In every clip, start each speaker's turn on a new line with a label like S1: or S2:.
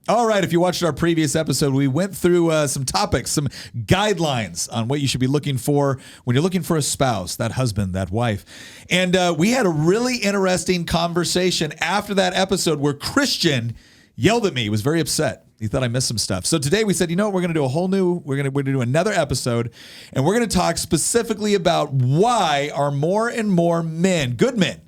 S1: All right, if you watched our previous episode, we went through some topics, some guidelines on what you should be looking for when you're looking for a spouse, that husband, that wife. And we had a really interesting conversation after that episode where Christian yelled at me. He was very upset. He thought I missed some stuff. So today we said, you know what, we're going to do we're going to do another episode, and we're going to talk specifically about why are more and more men, good men,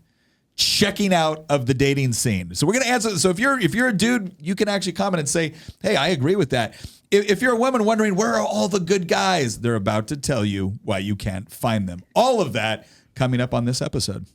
S1: checking out of the dating scene. So we're going to answer. So if you're a dude, you can actually comment and say, hey, I agree with that. If you're a woman wondering where are all the good guys, they're about to tell you why you can't find them. All of that coming up on this episode.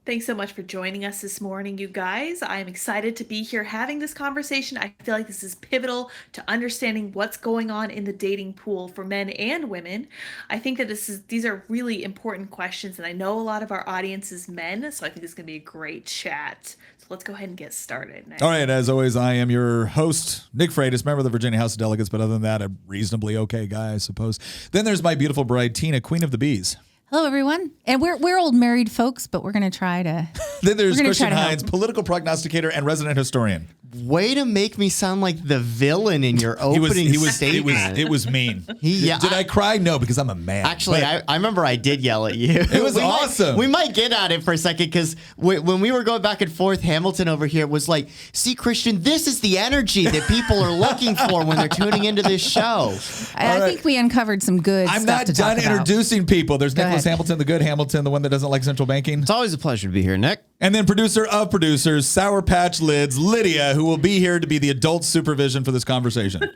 S2: Thanks so much for joining us this morning, you guys. I'm excited to be here having this conversation. I feel like this is pivotal to understanding what's going on in the dating pool for men and women. I think that these are really important questions, and I know a lot of our audience is men, so I think this is going to be a great chat. So let's go ahead and get started.
S1: All right, as always, I am your host, Nick Freitas, member of the Virginia House of Delegates, but other than that, a reasonably okay guy, I suppose. Then there's my beautiful bride, Tina, Queen of the Bees.
S3: Hello, everyone. And we're old married folks, but we're going to try to.
S1: Then there's Christian Hines, political prognosticator and resident historian.
S4: Way to make me sound like the villain in your opening statement.
S1: It was mean. Did I cry? No, because I'm a man.
S4: Actually, I remember I did yell at you.
S1: It was awesome.
S4: We might get at it for a second because when we were going back and forth, Hamilton over here was like, see, Christian, this is the energy that people are looking for when they're tuning into this show.
S3: I think we uncovered some good stuff.
S1: I'm not done introducing people. There's Nicholas Hamilton, the good Hamilton, the one that doesn't like central banking.
S5: It's always a pleasure to be here, Nick.
S1: And then producer of producers, Sour Patch Lids, Lydia, who will be here to be the adult supervision for this conversation.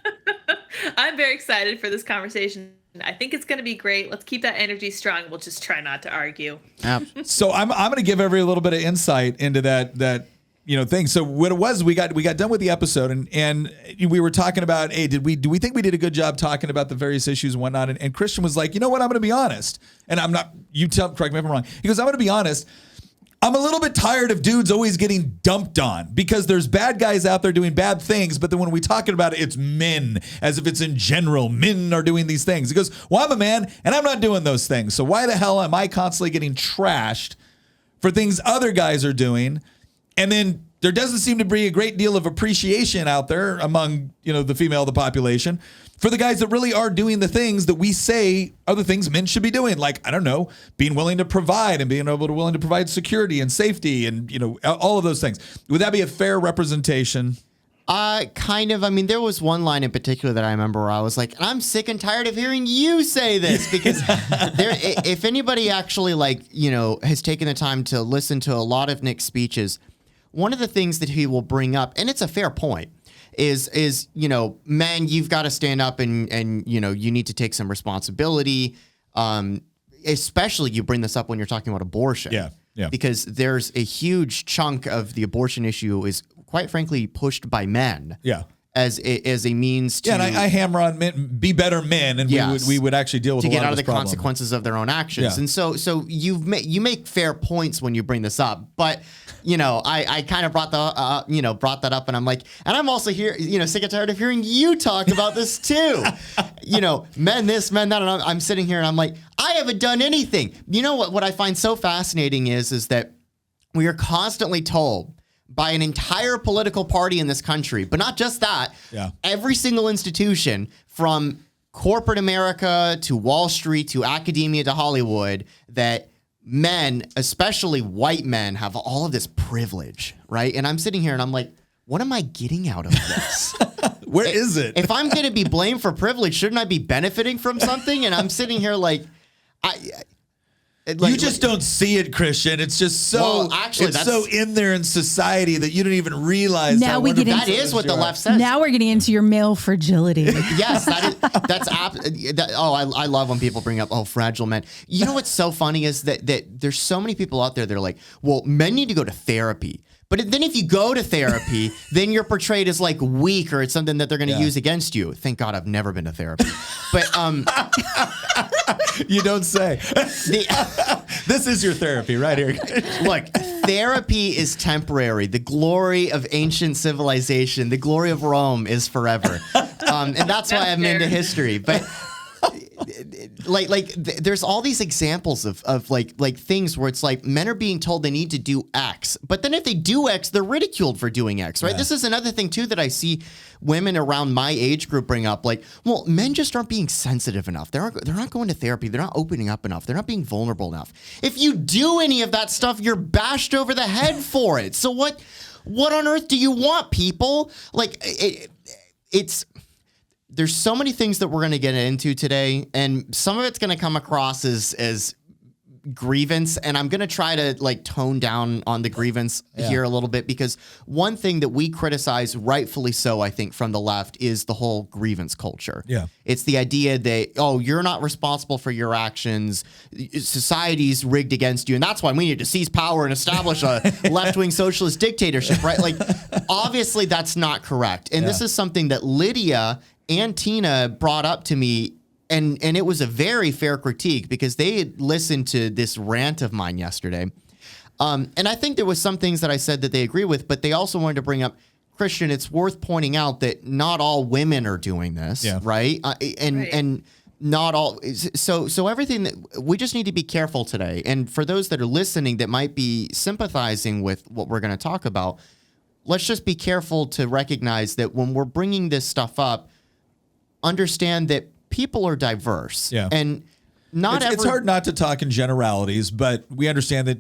S2: I'm very excited for this conversation. I think it's going to be great. Let's keep that energy strong. We'll just try not to argue.
S1: So I'm going to give every little bit of insight into that thing. So what it was, we got done with the episode and we were talking about, hey, do we think we did a good job talking about the various issues and whatnot? And Christian was like, you know what, I'm going to be honest. And I'm not, correct me if I'm wrong. He goes, I'm going to be honest. I'm a little bit tired of dudes always getting dumped on because there's bad guys out there doing bad things. But then when we talking about it, it's men, as if it's in general. Men are doing these things. He goes, well, I'm a man and I'm not doing those things. So why the hell am I constantly getting trashed for things other guys are doing? And then there doesn't seem to be a great deal of appreciation out there among, the female of the population for the guys that really are doing the things that we say are the things men should be doing. Like, I don't know, being willing to provide and willing to provide security and safety and, all of those things. Would that be a fair representation?
S4: Kind of. I mean, there was one line in particular that I remember where I was like, I'm sick and tired of hearing you say this because if anybody actually has taken the time to listen to a lot of Nick's speeches, one of the things that he will bring up, and it's a fair point, is men, you've got to stand up and you need to take some responsibility. Especially you bring this up when you're talking about abortion.
S1: Yeah.
S4: Because there's a huge chunk of the abortion issue is quite frankly pushed by men.
S1: Yeah.
S4: As a means to...
S1: Yeah, and I hammer on men, be better men, and we would actually deal with
S4: to
S1: a
S4: get
S1: lot
S4: out
S1: of
S4: the
S1: problem.
S4: consequences of their own actions.
S1: Yeah.
S4: And so you make fair points when you bring this up, but I kind of brought that up, and I'm like, and I'm also here, sick and tired of hearing you talk about this too. Men this, men that, and I'm sitting here and I'm like, I haven't done anything. You know what I find so fascinating is that we are constantly told by an entire political party in this country, but not just that.
S1: Yeah.
S4: Every single institution from corporate America to Wall Street to academia to Hollywood, that men, especially white men, have all of this privilege, right? And I'm sitting here and I'm like, what am I getting out of this?
S1: Where is it?
S4: If I'm going to be blamed for privilege, shouldn't I be benefiting from something? And I'm sitting here like,
S1: you just don't see it, Christian. It's just so so in there in society that you don't even realize.
S3: Now we get into
S4: that is what the left says.
S3: Now we're getting into your male fragility.
S4: Yes, I love when people bring up fragile men. You know what's so funny is that there's so many people out there that are like, well, men need to go to therapy. But then if you go to therapy, then you're portrayed as like weak or it's something that they're going to use against you. Thank God I've never been to therapy. But
S1: you don't say. This is your therapy right here.
S4: Look, therapy is temporary. The glory of ancient civilization, the glory of Rome is forever. And that's why I'm into history. But there's all these examples of like things where it's like men are being told they need to do X, but then if they do X, they're ridiculed for doing X, right?
S1: Yeah.
S4: This is another thing too that I see women around my age group bring up, like, well, men just aren't being sensitive enough. They're not going to therapy. They're not opening up enough. They're not being vulnerable enough. If you do any of that stuff, you're bashed over the head for it. So what on earth do you want, people? Like it's. There's so many things that we're going to get into today, and some of it's going to come across as grievance, and I'm going to try to like tone down on the grievance here a little bit, because one thing that we criticize, rightfully so, I think, from the left is the whole grievance culture.
S1: Yeah.
S4: It's the idea that, oh, you're not responsible for your actions. Society's rigged against you, and that's why we need to seize power and establish a left-wing socialist dictatorship, right? Like, obviously that's not correct. And this is something that Lydia and Tina brought up to me, and it was a very fair critique because they had listened to this rant of mine yesterday. And I think there was some things that I said that they agree with, but they also wanted to bring up, Christian, it's worth pointing out that not all women are doing this, right? And not all. So everything that we just need to be careful today. And for those that are listening that might be sympathizing with what we're going to talk about, let's just be careful to recognize that when we're bringing this stuff up, understand that people are diverse.
S1: Yeah.
S4: And
S1: it's hard not to talk in generalities, but we understand that.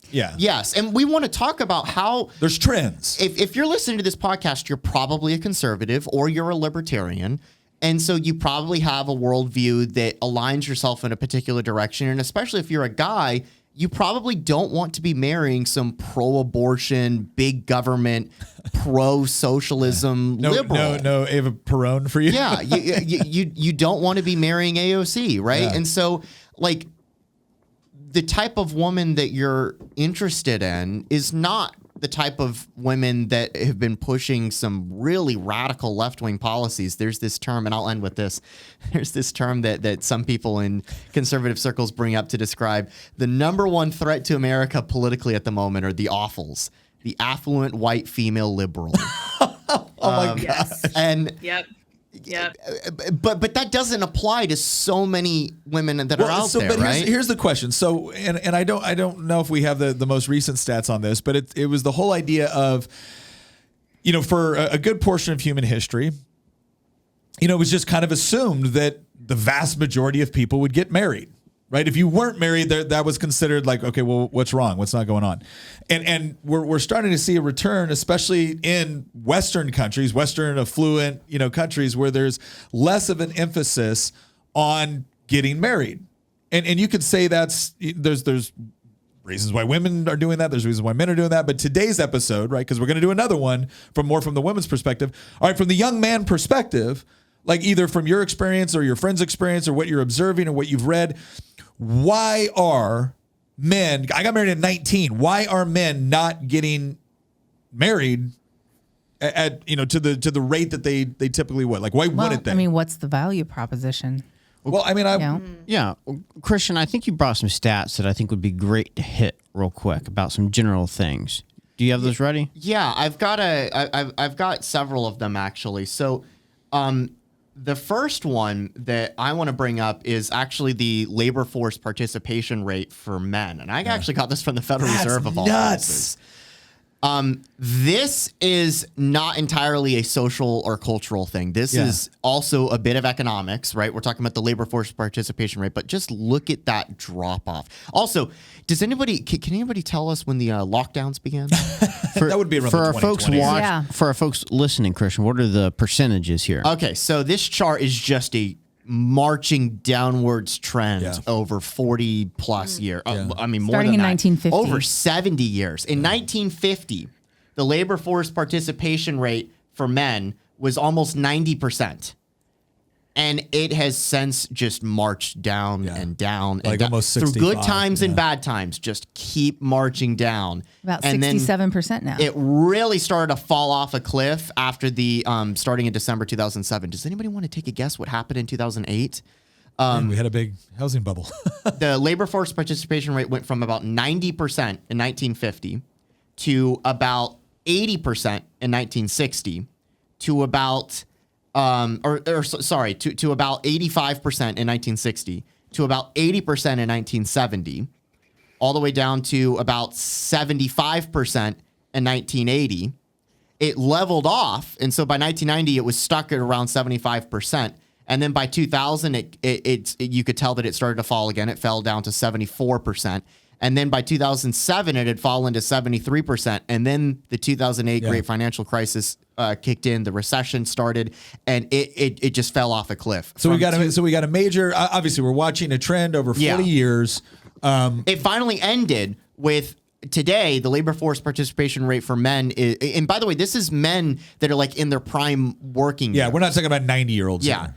S1: Yeah.
S4: Yes. And we want to talk about how
S1: there's trends.
S4: If you're listening to this podcast, you're probably a conservative or you're a libertarian. And so you probably have a worldview that aligns yourself in a particular direction. And especially if you're a guy, you probably don't want to be marrying some pro-abortion, big government, pro-socialism liberal.
S1: No Eva Perón for you.
S4: Yeah, you don't want to be marrying AOC, right?
S1: Yeah.
S4: And so, like, the type of woman that you're interested in is not the type of women that have been pushing some really radical left-wing policies. There's this term, and I'll end with this. There's this term that some people in conservative circles bring up to describe the number one threat to America politically at the moment are the awfuls, the affluent white female liberal.
S1: Oh my God.
S2: Yes.
S4: And
S2: Yep.
S4: but that doesn't apply to so many women that are out there,
S1: but
S4: right?
S1: here's the question. So, and I don't know if we have the most recent stats on this, but it was the whole idea of, for a good portion of human history, it was just kind of assumed that the vast majority of people would get married. Right. If you weren't married, that was considered like, OK, well, what's wrong? What's not going on? And we're starting to see a return, especially in Western countries, Western affluent, countries where there's less of an emphasis on getting married. And you could say there's reasons why women are doing that. There's reasons why men are doing that. But today's episode, right, because we're going to do another one from the women's perspective. All right, from the young man perspective, like either from your experience or your friend's experience or what you're observing or what you've read, why are men, I got married at 19, why are men not getting married at to the rate that they typically would? Like, why wouldn't they?
S3: I mean, what's the value proposition?
S1: Well, I mean,
S5: Yeah. Christian, I think you brought some stats that I think would be great to hit real quick about some general things. Do you have those ready?
S4: Yeah, I've got several of them actually. So, the first one that I want to bring up is actually the labor force participation rate for men. And I actually got this from the Federal Reserve of all places. This is not entirely a social or cultural thing. This is also a bit of economics, right? We're talking about the labor force participation rate, but just look at that drop off. Also, can anybody tell us when the lockdowns began?
S1: That would be around
S5: for
S1: the
S5: our folks
S1: 2020s.
S5: for our folks listening, Christian. What are the percentages here?
S4: Okay, so this chart is just a marching downwards trend over 40 plus years. I mean, more
S3: Starting
S4: than
S3: in
S4: that.
S3: 1950.
S4: Over 70 years. In 1950, the labor force participation rate for men was almost 90%. And it has since just marched down and down.
S1: Like
S4: and down.
S1: almost
S4: Through
S1: 65,
S4: good times and bad times, just keep marching down.
S3: About
S4: and
S3: 67% now.
S4: It really started to fall off a cliff after the starting in December 2007. Does anybody want to take a guess what happened in 2008?
S1: We had a big housing bubble.
S4: The labor force participation rate went from about 90% in 1950 to about 80% in 1960 to about to about 85% in 1960, to about 80% in 1970, all the way down to about 75% in 1980. It leveled off, and so by 1990 it was stuck at around 75%. And then by 2000, you could tell that it started to fall again. It fell down to 74%. And then by 2007, it had fallen to 73%. And then the 2008 great financial crisis kicked in. The recession started, and it just fell off a cliff.
S1: So we got a major. Obviously, we're watching a trend over 40 years.
S4: It finally ended with today. The labor force participation rate for men is, and by the way, this is men that are like in their prime working.
S1: Yeah,
S4: years.
S1: we're not talking about 90-year-olds.
S4: Yeah.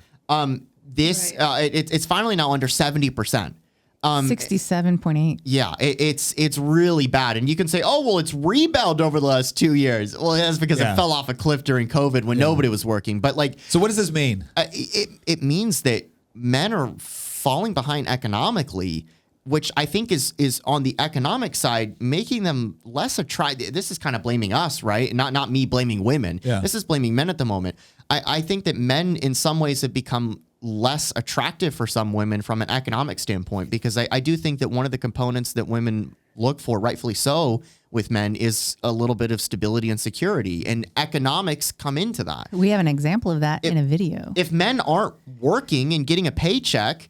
S4: It's finally now under 70%.
S3: 67.8.
S4: Yeah, it's really bad. And you can say, oh, well, it's rebounded over the last 2 years. Well, that's because it fell off a cliff during COVID when nobody was working. But like,
S1: so what does this mean?
S4: It means that men are falling behind economically, which I think is on the economic side, making them less attractive. This is kind of blaming us, right? Not me blaming women.
S1: Yeah.
S4: This is blaming men at the moment. I think that men in some ways have become less attractive for some women from an economic standpoint, because I do think that one of the components that women look for, rightfully so, with men is a little bit of stability and security, and economics come into that.
S3: We have an example of that in a video.
S4: If men aren't working and getting a paycheck,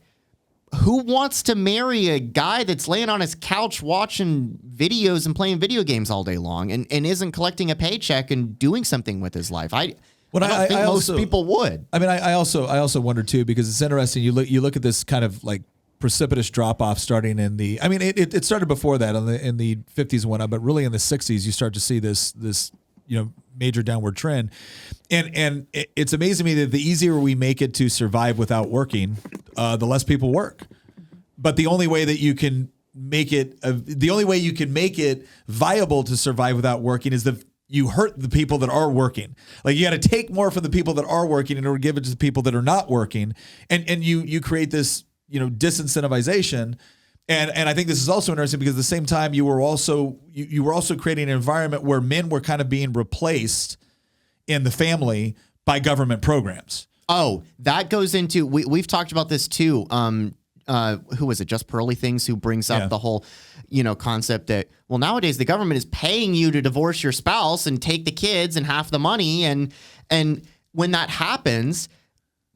S4: who wants to marry a guy that's laying on his couch watching videos and playing video games all day long and isn't collecting a paycheck and doing something with his life? I don't think most people would.
S1: I mean, I also wonder too, because it's interesting. You look at this kind of like precipitous drop off starting in the. I mean, it started before that in the 50s and whatnot, but really in the 60s you start to see this major downward trend, and it's amazing to me that the easier we make it to survive without working, the less people work. But the only way that you can make it viable to survive without working is you hurt the people that are working. Like, you got to take more from the people that are working in order to give it to the people that are not working. And you create this, disincentivization. And I think this is also interesting because at the same time you were also creating an environment where men were kind of being replaced in the family by government programs.
S4: Oh, that goes into, we've talked about this too. Who was it? Just Pearly Things, who brings up the whole, concept that, well, nowadays the government is paying you to divorce your spouse and take the kids and half the money. And when that happens,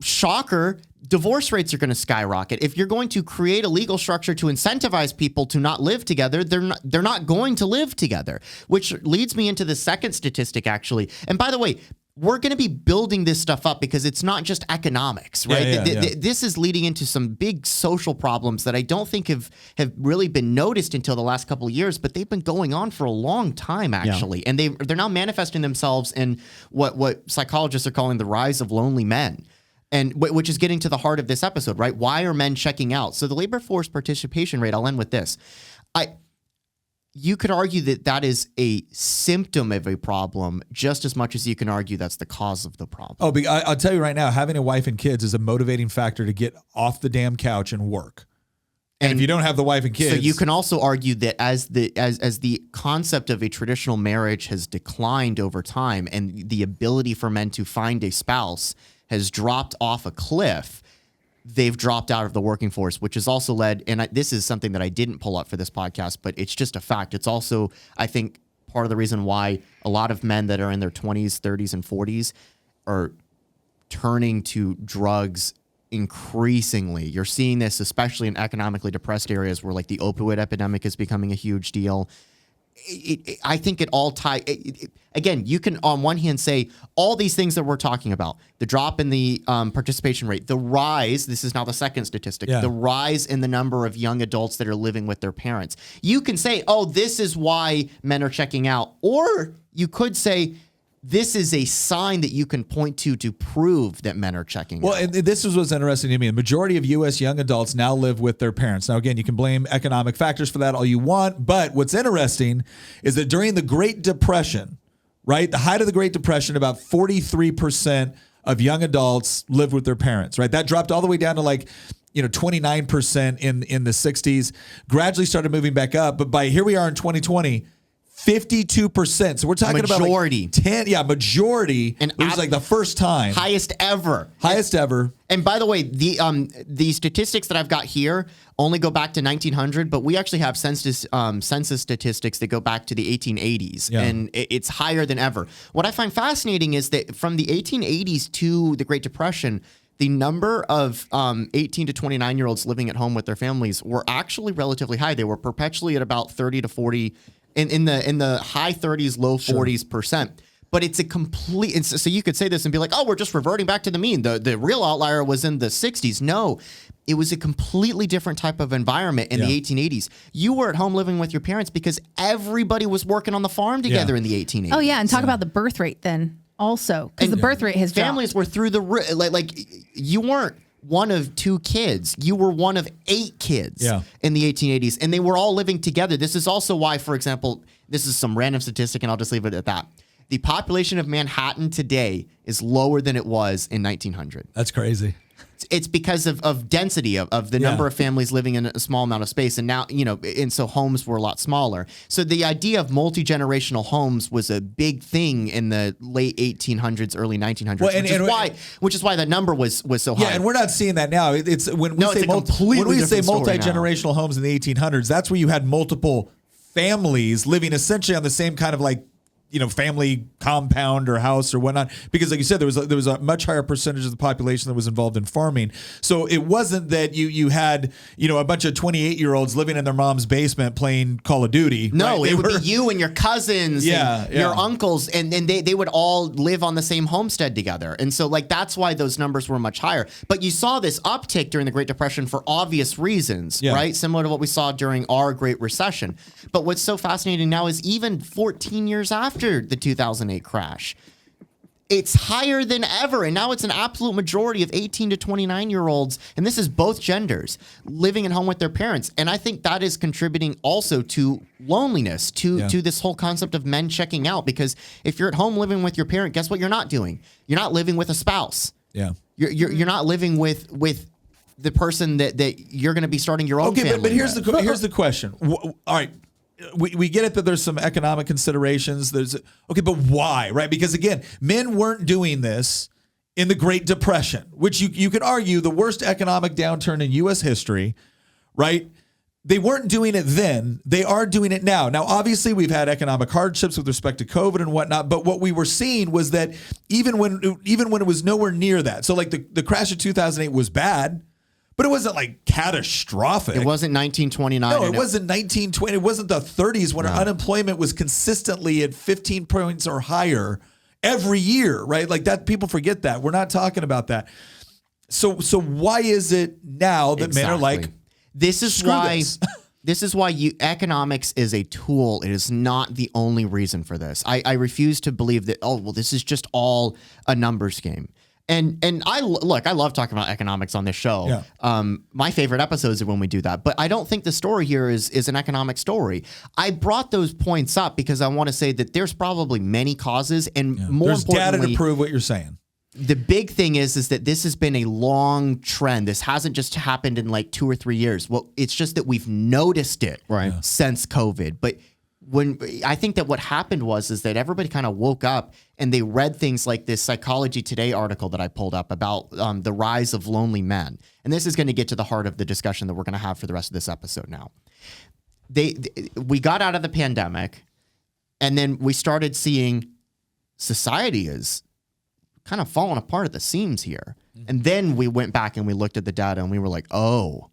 S4: shocker, divorce rates are going to skyrocket. If you're going to create a legal structure to incentivize people to not live together, they're not going to live together, which leads me into the second statistic, actually. And by the way, we're going to be building this stuff up because it's not just economics, right? This is leading into some big social problems that I don't think have really been noticed until the last couple of years, but they've been going on for a long time, actually. Yeah. And they're now manifesting themselves in what psychologists are calling the rise of lonely men. And which is getting to the heart of this episode, right? Why are men checking out? So the labor force participation rate, I'll end with this. You could argue that is a symptom of a problem just as much as you can argue that's the cause of the problem.
S1: Oh, I'll tell you right now, having a wife and kids is a motivating factor to get off the damn couch and work. And if you don't have the wife and kids,
S4: so you can also argue that as the concept of a traditional marriage has declined over time, and the ability for men to find a spouse has dropped off a cliff, they've dropped out of the working force, which has also led, and this is something that I didn't pull up for this podcast, but it's just a fact. It's also, I think, part of the reason why a lot of men that are in their 20s, 30s, and 40s are turning to drugs increasingly. You're seeing this especially in economically depressed areas where like the opioid epidemic is becoming a huge deal. I think it all ties. Again, you can on one hand say all these things that we're talking about, the drop in the participation rate, the rise, this is now the second statistic, the rise in the number of young adults that are living with their parents. You can say, oh, this is why men are checking out. Or you could say, this is a sign that you can point to prove that men are checking out.
S1: Well, and this is what's interesting to me. The majority of U.S. young adults now live with their parents. Now, again, you can blame economic factors for that all you want, but what's interesting is that during the Great Depression, right, the height of the Great Depression, about 43% of young adults lived with their parents, right? That dropped all the way down to 29% in the 60s, gradually started moving back up, but by here we are in 2020, 52%. So we're talking
S4: Majority.
S1: about like 10. Yeah, majority.
S4: And
S1: it was like the first time.
S4: Highest ever.
S1: Highest ever.
S4: And by the way, the statistics that I've got here only go back to 1900, but we actually have census statistics that go back to the 1880s,
S1: Yeah.
S4: and it's higher than ever. What I find fascinating is that from the 1880s to the Great Depression, the number of 18 to 29-year-olds living at home with their families were actually relatively high. They were perpetually at about 30 to 40, in the high 30s, low 40s percent. But it's a complete. So you could say this and be like, "Oh, we're just reverting back to the mean." The real outlier was in the 60s. No, it was a completely different type of environment in the 1880s. You were at home living with your parents because everybody was working on the farm together in the 1880s.
S3: Oh yeah, and talk about the birth rate then also, because the birth rate has
S4: Families
S3: dropped.
S4: were through the like you weren't one of two kids. You were one of 8 kids in the 1880s, and they were all living together. This is also why, for example, this is some random statistic, and I'll just leave it at that. The population of Manhattan today is lower than it was in 1900.
S1: That's crazy.
S4: It's because of density of the number of families living in a small amount of space. And now, and so homes were a lot smaller. So the idea of multi-generational homes was a big thing in the late 1800s, early 1900s,
S1: Well,
S4: which is why that number was so high.
S1: Yeah, and we're not seeing that now. It's when we say multi-generational homes in the 1800s, that's where you had multiple families living essentially on the same kind of like, family compound or house or whatnot. Because like you said, there was a much higher percentage of the population that was involved in farming. So it wasn't that you had, a bunch of 28-year-olds living in their mom's basement playing Call of Duty.
S4: No,
S1: right?
S4: it would be you and your cousins and
S1: Yeah.
S4: your uncles, and they would all live on the same homestead together. And so like that's why those numbers were much higher. But you saw this uptick during the Great Depression for obvious reasons, right? Similar to what we saw during our Great Recession. But what's so fascinating now is even 14 years after the 2008 crash, it's higher than ever. And now it's an absolute majority of 18 to 29-year-olds, and this is both genders, living at home with their parents. And I think that is contributing also to loneliness, to this whole concept of men checking out. Because if you're at home living with your parent, guess what you're not doing? You're not living with a spouse.
S1: Yeah.
S4: You're not living with the person that you're going to be starting your own family.
S1: Okay, but here's
S4: with.
S1: here's the question. All right. We get it that there's some economic considerations. Okay, but why, right? Because again, men weren't doing this in the Great Depression, which you could argue the worst economic downturn in U.S. history, right? They weren't doing it then. They are doing it now. Now, obviously, we've had economic hardships with respect to COVID and whatnot, but what we were seeing was that even when it was nowhere near that, so like the crash of 2008 was bad, but it wasn't like catastrophic.
S4: It wasn't 1929.
S1: No, it wasn't 1920. It wasn't the 30s when our unemployment was consistently at 15 points or higher every year, right? Like that, people forget that. We're not talking about that. So why is it now that men are like,
S4: this is
S1: screw
S4: why
S1: this?
S4: this is why economics is a tool. It is not the only reason for this. I refuse to believe that, this is just all a numbers game. And I love talking about economics on this show.
S1: Yeah.
S4: My favorite episodes are when we do that. But I don't think the story here is an economic story. I brought those points up because I want to say that there's probably many causes, and more
S1: there's
S4: importantly,
S1: data to prove what you're saying.
S4: the big thing is that this has been a long trend. This hasn't just happened in like 2 or 3 years. Well, it's just that we've noticed it since COVID. But when I think that what happened is that everybody kind of woke up and they read things like this Psychology Today article that I pulled up about the rise of lonely men. And this is going to get to the heart of the discussion that we're going to have for the rest of this episode now. We got out of the pandemic, and then we started seeing society is kind of falling apart at the seams here. And then we went back and we looked at the data and we were like, oh,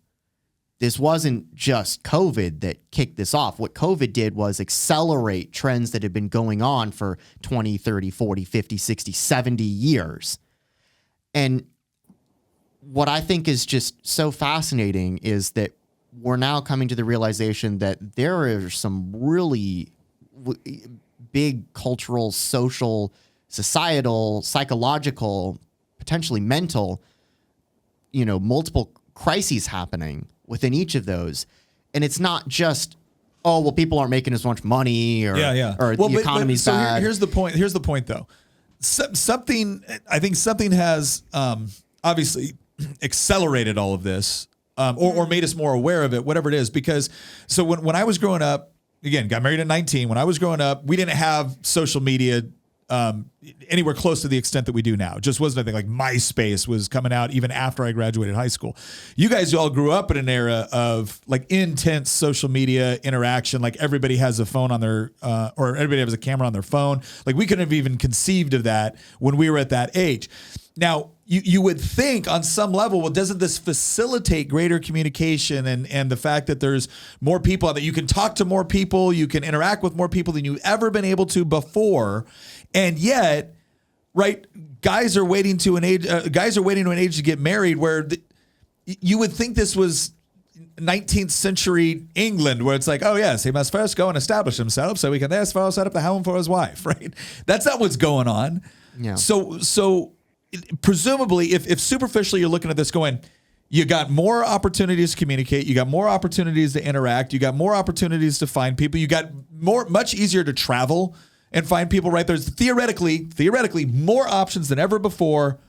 S4: this wasn't just COVID that kicked this off. What COVID did was accelerate trends that had been going on for 20, 30, 40, 50, 60, 70 years. And what I think is just so fascinating is that we're now coming to the realization that there are some really big cultural, social, societal, psychological, potentially mental, multiple crises happening within each of those. And it's not just, people aren't making as much money or the economy's bad.
S1: Here's the point. Here's the point, though. I think something has obviously accelerated all of this or made us more aware of it, whatever it is. Because so when I was growing up, again, got married at 19. When I was growing up, we didn't have social media anywhere close to the extent that we do now. It just wasn't a thing. Like MySpace was coming out even after I graduated high school. You guys all grew up in an era of like intense social media interaction. Like everybody has a phone on their, or everybody has a camera on their phone. Like we couldn't have even conceived of that when we were at that age. Now, you would think on some level, well, doesn't this facilitate greater communication and the fact that there's more people, that you can talk to more people, you can interact with more people than you've ever been able to before, and yet, right, guys are waiting to an age to get married, where you would think this was 19th century England, where it's like, oh yes, he must first go and establish himself so he can therefore set up the home for his wife, right? That's not what's going on.
S4: Yeah.
S1: So presumably, if superficially you're looking at this going, you got more opportunities to communicate, you got more opportunities to interact, you got more opportunities to find people, you got much easier to travel and find people, right? There's theoretically more options than ever before.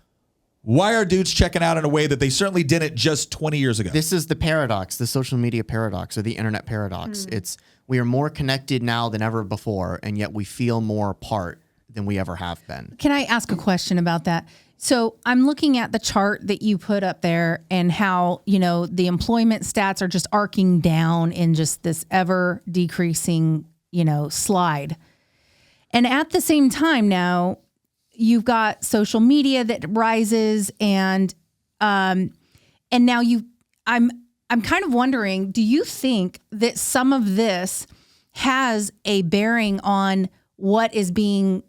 S1: Why are dudes checking out in a way that they certainly didn't just 20 years ago?
S4: This is the paradox, the social media paradox or the internet paradox. It's we are more connected now than ever before, and yet we feel more apart than we ever have been.
S3: Can I ask a question about that? So I'm looking at the chart that you put up there and how, the employment stats are just arcing down in just this ever decreasing, slide. And at the same time now, you've got social media that rises and now I'm kind of wondering, do you think that some of this has a bearing on what is being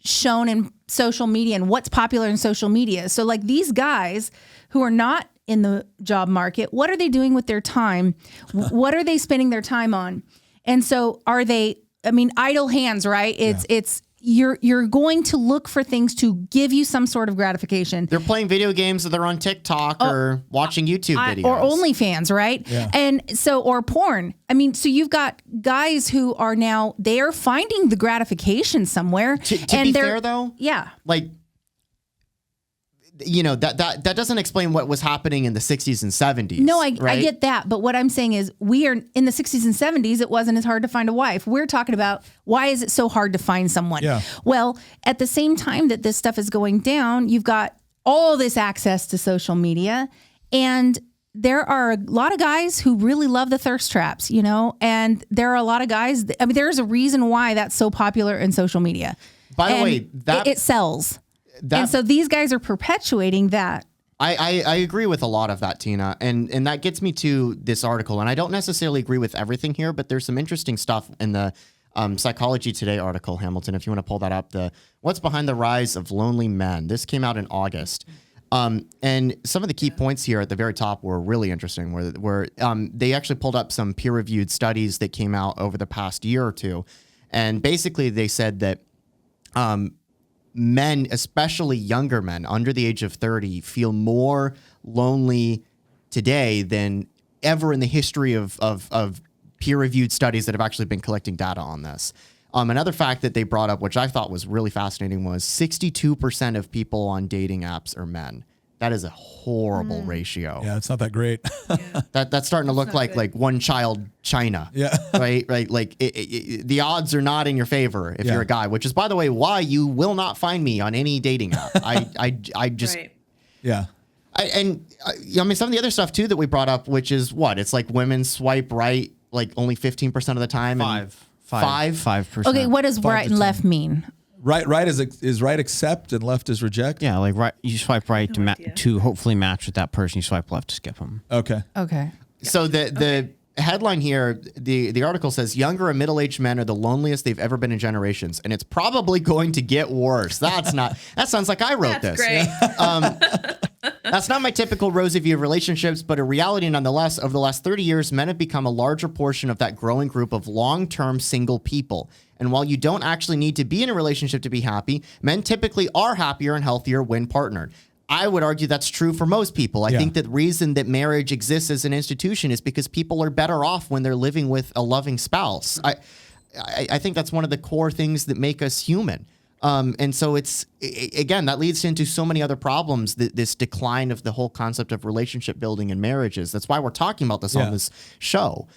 S3: shown in social media and what's popular in social media? So like these guys who are not in the job market, what are they doing with their time? What are they spending their time on? And so are they, idle hands, right? It's you're going to look for things to give you some sort of gratification.
S4: They're playing video games or they're on TikTok or watching YouTube videos.
S3: Or OnlyFans, right?
S1: Yeah.
S3: And so, or porn. So you've got guys who are now, they are finding the gratification somewhere.
S4: To be fair though,
S3: yeah.
S4: like, that doesn't explain what was happening in the 60s and 70s.
S3: No, I
S4: right?
S3: get that. But what I'm saying is we are in the 60s and 70s. It wasn't as hard to find a wife. We're talking about why is it so hard to find someone?
S1: Yeah.
S3: Well, at the same time that this stuff is going down, you've got all this access to social media, and there are a lot of guys who really love the thirst traps, and there are a lot of guys. There's a reason why that's so popular in social media.
S4: By the
S3: And
S4: way, that
S3: it sells. And so these guys are perpetuating that.
S4: I agree with a lot of that, Tina. And that gets me to this article. And I don't necessarily agree with everything here, but there's some interesting stuff in the Psychology Today article, Hamilton, if you want to pull that up. What's Behind the Rise of Lonely Men. This came out in August. And some of the key points here at the very top were really interesting, where they actually pulled up some peer-reviewed studies that came out over the past year or two. And basically they said that men, especially younger men under the age of 30, feel more lonely today than ever in the history of peer-reviewed studies that have actually been collecting data on this. Another fact that they brought up, which I thought was really fascinating, was 62% of people on dating apps are men. That is a horrible ratio.
S1: Yeah, it's not that great.
S4: That's starting to look like one child China.
S1: Yeah.
S4: Right. Like the odds are not in your favor if you're a guy, which is, by the way, why you will not find me on any dating app. I just.
S2: Right.
S1: Yeah.
S4: Some of the other stuff too that we brought up, which is it's like women swipe right like only 15% of the time.
S5: 5%.
S3: Okay, what does right and left mean?
S1: Right is right accept and left is reject.
S5: Yeah, like right. You swipe right
S2: No idea.
S5: to hopefully match with that person. You swipe left to skip them.
S1: Okay.
S3: Okay.
S4: So the headline here, the article says younger and middle-aged men are the loneliest they've ever been in generations, and it's probably going to get worse. That sounds like I wrote
S2: That's
S4: this.
S2: great.
S4: That's not my typical rosy view of relationships, but a reality nonetheless. Over the last 30 years, men have become a larger portion of that growing group of long-term single people. And while you don't actually need to be in a relationship to be happy, men typically are happier and healthier when partnered. I would argue that's true for most people. I think that the reason that marriage exists as an institution is because people are better off when they're living with a loving spouse. I think that's one of the core things that make us human. And so again, that leads into so many other problems, this decline of the whole concept of relationship building and marriages. That's why we're talking about this on this show.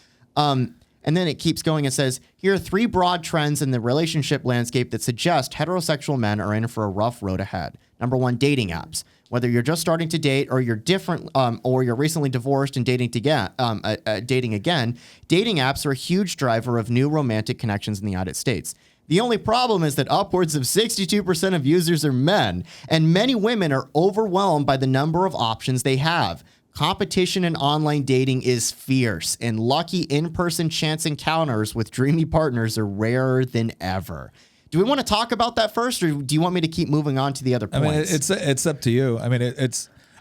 S4: And then it keeps going and says, here are 3 broad trends in the relationship landscape that suggest heterosexual men are in for a rough road ahead. Number 1, dating apps. Whether you're just starting to date or you're different, or you're recently divorced and dating again, dating apps are a huge driver of new romantic connections in the United States. The only problem is that upwards of 62% of users are men, and many women are overwhelmed by the number of options they have. Competition in online dating is fierce, and lucky in-person chance encounters with dreamy partners are rarer than ever. Do we want to talk about that first, or do you want me to keep moving on to the other points?
S1: I mean, it's up to you. I mean,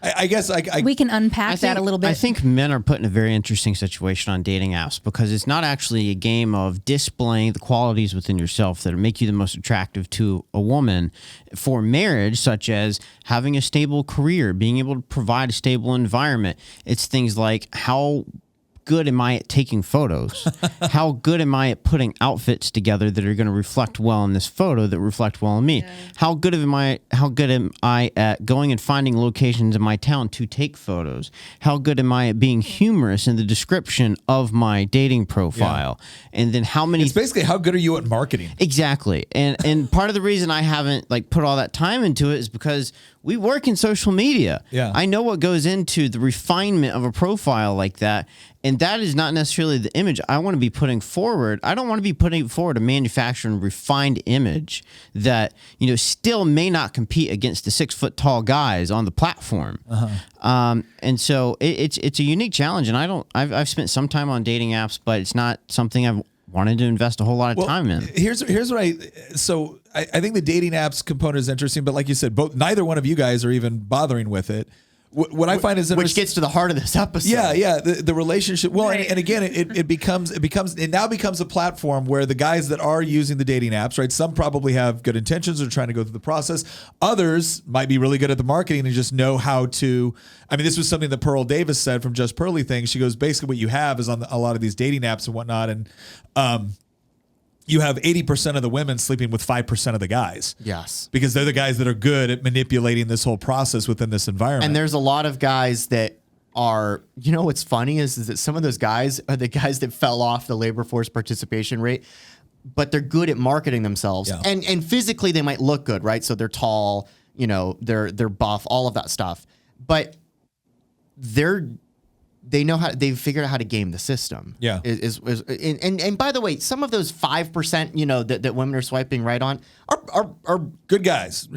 S1: I guess
S3: we can unpack that a little bit.
S5: I think men are put in a very interesting situation on dating apps because it's not actually a game of displaying the qualities within yourself that make you the most attractive to a woman for marriage, such as having a stable career, being able to provide a stable environment. It's things like how good am I at taking photos? How good am I at putting outfits together that are going to reflect well in this photo that reflect well in me? Yeah. How good am I at going and finding locations in my town to take photos? How good am I at being humorous in the description of my dating profile? Yeah. And then how many...
S1: It's basically how good are you at marketing?
S5: Exactly. And part of the reason I haven't put all that time into it is because we work in social media.
S1: Yeah.
S5: I know what goes into the refinement of a profile like that. And that is not necessarily the image I want to be putting forward. I don't want to be putting forward a manufactured and refined image that, still may not compete against the 6 foot tall guys on the platform. And so it's a unique challenge. And I've spent some time on dating apps, but it's not something I've wanted to invest a whole lot of time in.
S1: Here's what I think the dating apps component is interesting, but like you said, neither one of you guys are even bothering with it. What I find is
S4: which gets to the heart of this episode.
S1: Yeah, the relationship. Well, and again, it now becomes a platform where the guys that are using the dating apps, right? Some probably have good intentions or trying to go through the process. Others might be really good at the marketing and just know how to. I mean, this was something that Pearl Davis said from Just Pearly Things. She goes, basically, what you have is on a lot of these dating apps and whatnot, and you have 80% of the women sleeping with 5% of the guys.
S4: Yes.
S1: Because they're the guys that are good at manipulating this whole process within this environment.
S4: And there's a lot of guys that are, what's funny is that some of those guys are the guys that fell off the labor force participation rate, but they're good at marketing themselves. Yeah. And physically they might look good, right? So they're tall, they're buff, all of that stuff. But they've figured out how to game the system.
S1: Yeah.
S4: And by the way, some of those 5%, that women are swiping right on are
S1: good guys.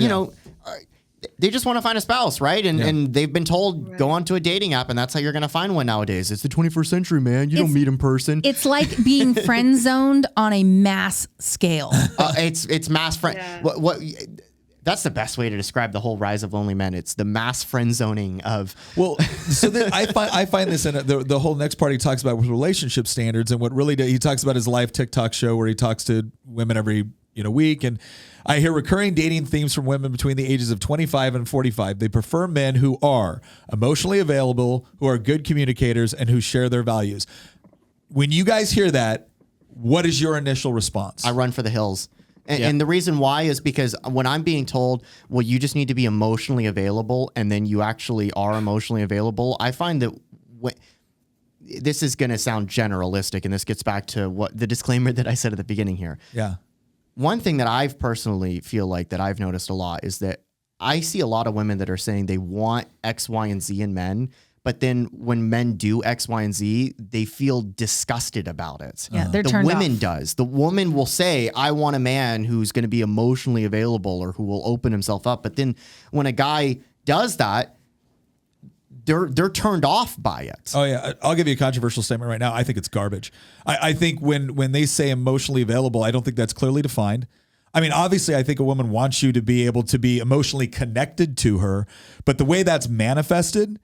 S4: They just want to find a spouse, right? And they've been told, go onto a dating app and that's how you're going to find one nowadays. It's the 21st century, man. You don't meet in person.
S3: It's like being friend zoned on a mass scale.
S4: It's mass friend. Yeah. That's the best way to describe the whole rise of lonely men. It's the mass friend zoning of.
S1: Well, so then I find this in the whole next part he talks about with relationship standards, and what really he talks about his live TikTok show where he talks to women every week, and I hear recurring dating themes from women between the ages of 25 and 45. They prefer men who are emotionally available, who are good communicators, and who share their values. When you guys hear that, what is your initial response?
S4: I run for the hills. And the reason why is because when I'm being told, well, you just need to be emotionally available, and then you actually are emotionally available, I find that this is going to sound generalistic, and this gets back to what the disclaimer that I said at the beginning here.
S1: Yeah.
S4: One thing that I've personally feel like that I've noticed a lot is that I see a lot of women that are saying they want X, Y, and Z in men, but then when men do X, Y, and Z, they feel disgusted about it.
S3: Yeah, they're turned off.
S4: The woman does. The woman will say, I want a man who's going to be emotionally available or who will open himself up. But then when a guy does that, they're turned off by it.
S1: Oh, yeah. I'll give you a controversial statement right now. I think it's garbage. I think when they say emotionally available, I don't think that's clearly defined. I mean, obviously, I think a woman wants you to be able to be emotionally connected to her. But the way that's manifested...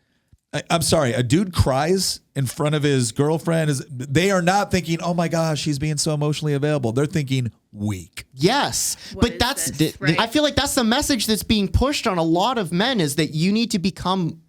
S1: I'm sorry, a dude cries in front of his girlfriend. They are not thinking, oh my gosh, he's being so emotionally available. They're thinking weak.
S4: Yes. But right? I feel like that's the message that's being pushed on a lot of men is that you need to become,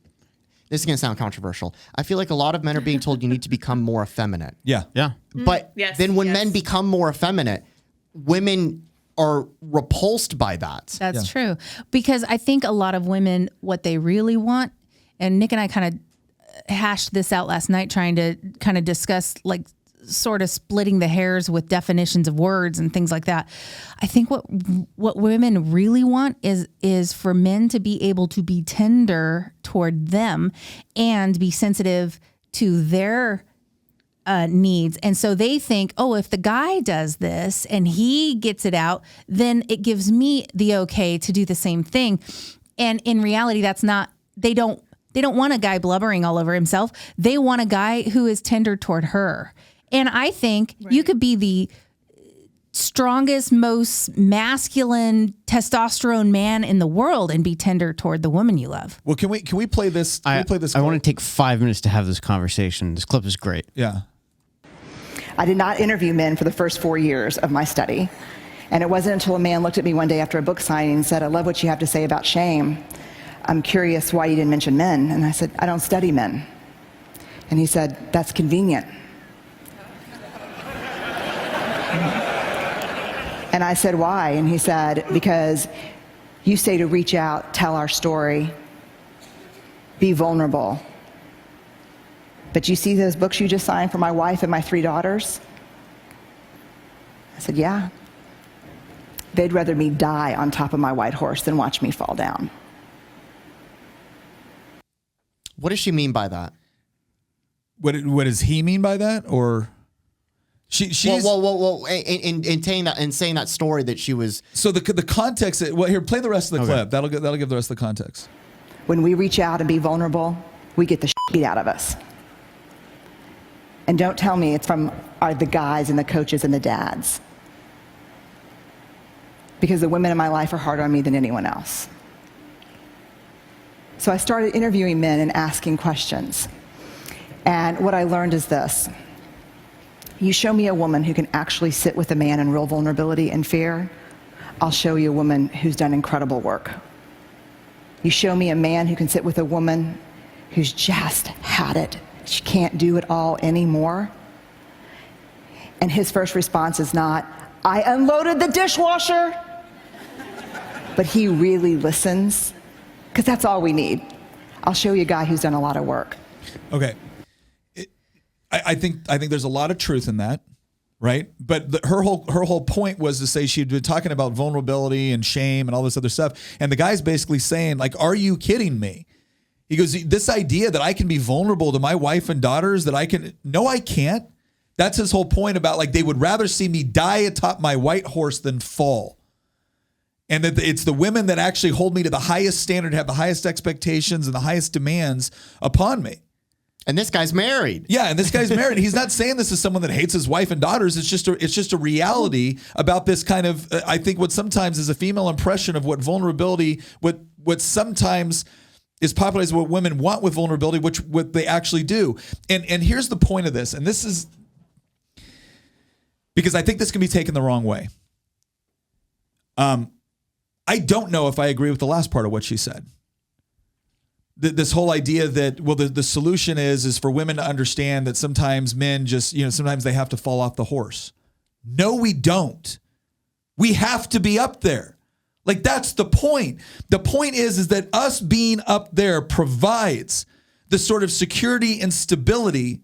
S4: this is going to sound controversial. I feel like a lot of men are being told you need to become more effeminate.
S1: Yeah.
S5: Yeah.
S4: But then when men become more effeminate, women are repulsed by that.
S3: That's true. Because I think a lot of women, what they really want, and Nick and I kind of hashed this out last night trying to kind of discuss like sort of splitting the hairs with definitions of words and things like that. I think what women really want is for men to be able to be tender toward them and be sensitive to their needs. And so they think, oh, if the guy does this and he gets it out, then it gives me the okay to do the same thing. And in reality, that's not, they don't want a guy blubbering all over himself. They want a guy who is tender toward her. And I think you could be the strongest, most masculine testosterone man in the world and be tender toward the woman you love.
S1: Well, can we play this? Can we play this?
S5: I want to take 5 minutes to have this conversation. This clip is great.
S1: Yeah.
S6: I did not interview men for the first 4 years of my study. And it wasn't until a man looked at me one day after a book signing and said, "I love what you have to say about shame. I'm curious why you didn't mention men." And I said, "I don't study men." And he said, "That's convenient." And I said, "Why?" And he said, "Because you say to reach out, tell our story, be vulnerable. But you see those books you just signed for my wife and my 3 daughters?" I said, "Yeah. They'd rather me die on top of my white horse than watch me fall down."
S4: What does she mean by that?
S1: What does he mean by that? Or she's
S4: Well, in saying that story that she was.
S1: so the context. Well, here, play the rest of the clip. That'll give the rest of the context.
S6: When we reach out and be vulnerable, we get the shit beat out of us. And don't tell me it's from the guys and the coaches and the dads. Because the women in my life are harder on me than anyone else. So I started interviewing men and asking questions. And what I learned is this. You show me a woman who can actually sit with a man in real vulnerability and fear, I'll show you a woman who's done incredible work. You show me a man who can sit with a woman who's just had it. She can't do it all anymore. And his first response is not, "I unloaded the dishwasher." But he really listens, because that's all we need. I'll show you a guy who's done a lot of work.
S1: Okay. I think there's a lot of truth in that, right? But her whole point was to say she'd been talking about vulnerability and shame and all this other stuff. And the guy's basically saying, like, are you kidding me? He goes, this idea that I can be vulnerable to my wife and daughters, no, I can't. That's his whole point about, like, they would rather see me die atop my white horse than fall. And that it's the women that actually hold me to the highest standard, have the highest expectations and the highest demands upon me.
S4: And this guy's married.
S1: Yeah, and this guy's married. He's not saying this is someone that hates his wife and daughters. It's just a reality about this kind of, I think, what sometimes is a female impression of what vulnerability, what sometimes is popularized, what women want with vulnerability, what they actually do. And here's the point of this, and this is because I think this can be taken the wrong way. I don't know if I agree with the last part of what she said. This whole idea that, well, the solution is for women to understand that sometimes men just, sometimes they have to fall off the horse. No, we don't. We have to be up there. Like, that's the point. The point is that us being up there provides the sort of security and stability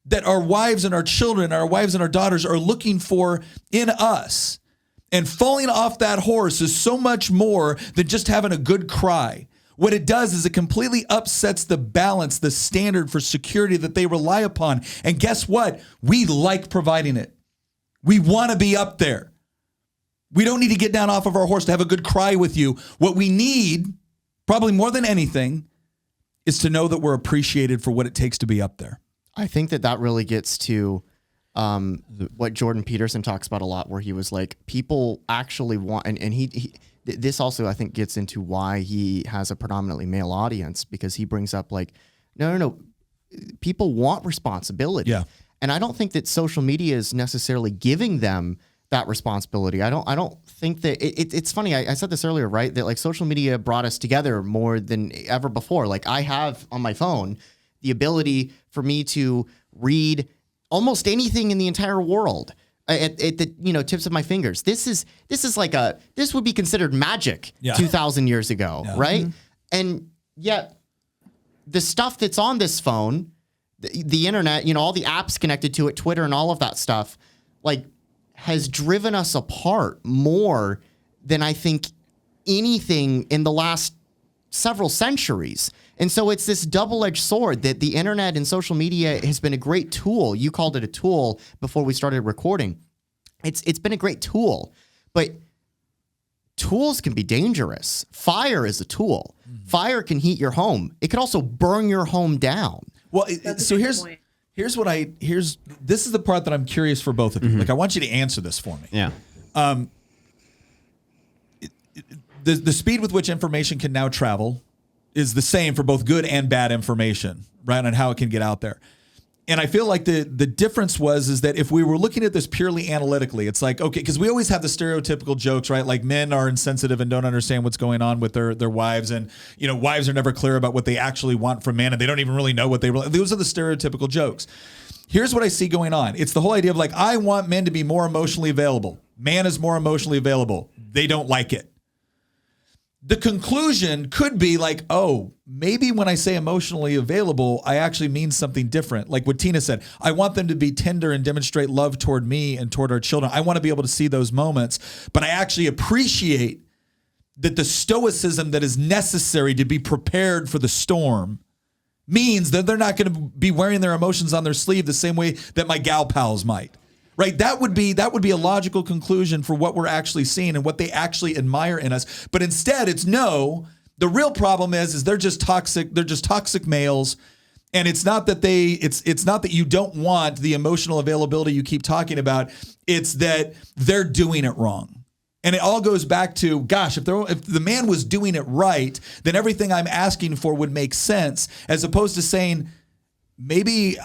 S1: that our wives and our children, our wives and our daughters are looking for in us. And falling off that horse is so much more than just having a good cry. What it does is it completely upsets the balance, the standard for security that they rely upon. And guess what? We like providing it. We want to be up there. We don't need to get down off of our horse to have a good cry with you. What we need, probably more than anything, is to know that we're appreciated for what it takes to be up there.
S4: I think that really gets to what Jordan Peterson talks about a lot, where he was like, people actually want, and he this also, I think, gets into why he has a predominantly male audience, because he brings up like, no, people want responsibility.
S1: Yeah.
S4: And I don't think that social media is necessarily giving them that responsibility. I don't think that it's funny. I said this earlier, right? That like social media brought us together more than ever before. Like, I have on my phone the ability for me to read almost anything in the entire world at the tips of my fingers. This would be considered magic 2,000 years ago, right? Mm-hmm. And yet the stuff that's on this phone the internet, all the apps connected to it, Twitter and all of that stuff, like, has driven us apart more than I think anything in the last several centuries. And so it's this double-edged sword that the internet and social media has been a great tool. You called it a tool before we started recording. It's been a great tool, but tools can be dangerous. Fire is a tool. Fire can heat your home. It could also burn your home down.
S1: Well,
S2: That's a
S1: so
S2: good
S1: here's
S2: point.
S1: this is the part that I'm curious for both of you. Like, I want you to answer this for me.
S5: Yeah.
S1: The speed with which information can now travel is the same for both good and bad information, right? On how it can get out there. And I feel like the difference is that if we were looking at this purely analytically, it's like, okay, because we always have the stereotypical jokes, right? Like, men are insensitive and don't understand what's going on with their wives. And, wives are never clear about what they actually want from men, and they don't even really know what they really, those are the stereotypical jokes. Here's what I see going on. It's the whole idea of like, I want men to be more emotionally available. Man is more emotionally available. They don't like it. The conclusion could be like, oh, maybe when I say emotionally available, I actually mean something different. Like what Tina said, I want them to be tender and demonstrate love toward me and toward our children. I want to be able to see those moments, but I actually appreciate that the stoicism that is necessary to be prepared for the storm means that they're not going to be wearing their emotions on their sleeve the same way that my gal pals might. Right, that would be a logical conclusion for what we're actually seeing and what they actually admire in us. But instead, it's no. The real problem is they're just toxic. They're just toxic males, and it's not that it's not that you don't want the emotional availability you keep talking about. It's that they're doing it wrong, and it all goes back to, gosh, if the man was doing it right, then everything I'm asking for would make sense, as opposed to saying maybe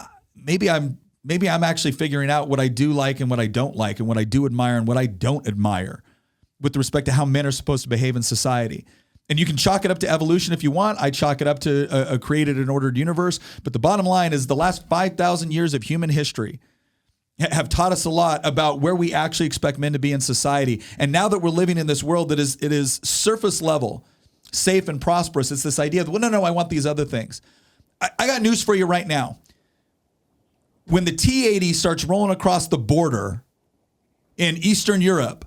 S1: I'm actually figuring out what I do like and what I don't like, and what I do admire and what I don't admire with respect to how men are supposed to behave in society. And you can chalk it up to evolution if you want. I chalk it up to a created and ordered universe. But the bottom line is the last 5,000 years of human history have taught us a lot about where we actually expect men to be in society. And now that we're living in this world that is surface level, safe and prosperous, it's this idea of, well, no, I want these other things. I got news for you right now. When the T-80 starts rolling across the border in Eastern Europe,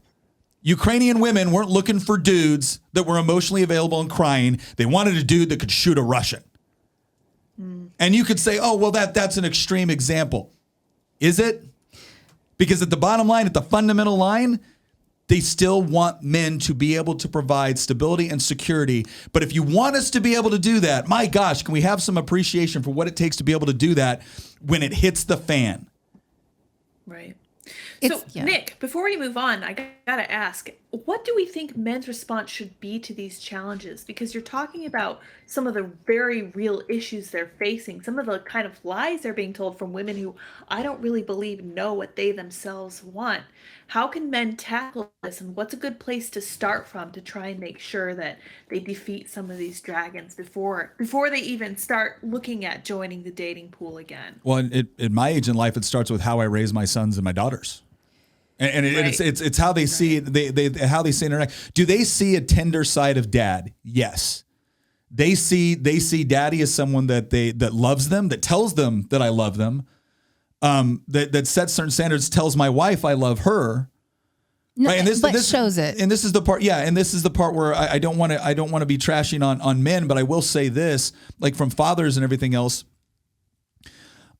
S1: Ukrainian women weren't looking for dudes that were emotionally available and crying. They wanted a dude that could shoot a Russian. And you could say, oh, well, that's an extreme example. Is it? Because at the bottom line, at the fundamental line, they still want men to be able to provide stability and security. But if you want us to be able to do that, my gosh, can we have some appreciation for what it takes to be able to do that when it hits the fan?
S2: Right.
S3: It's-
S2: So,
S3: yeah.
S2: Nick, before we move on, I gotta ask, what do we think men's response should be to these challenges? Because you're talking about some of the very real issues they're facing, some of the kind of lies they're being told from women who I don't really believe know what they themselves want. How can men tackle this, and what's a good place to start from to try and make sure that they defeat some of these dragons before they even start looking at joining the dating pool again?
S1: Well, at my age in life, it starts with how I raise my sons and my daughters. And
S2: Right.
S1: it's how they see it, they how they see interact. Do they see a tender side of dad? Yes. They see daddy as someone that loves them, that tells them that I love them, that sets certain standards, tells my wife I love her.
S3: No,
S1: Right, and
S3: but shows it.
S1: And this is the part, and this is the part where I don't want to be trashing on men, but I will say this, like from fathers and everything else.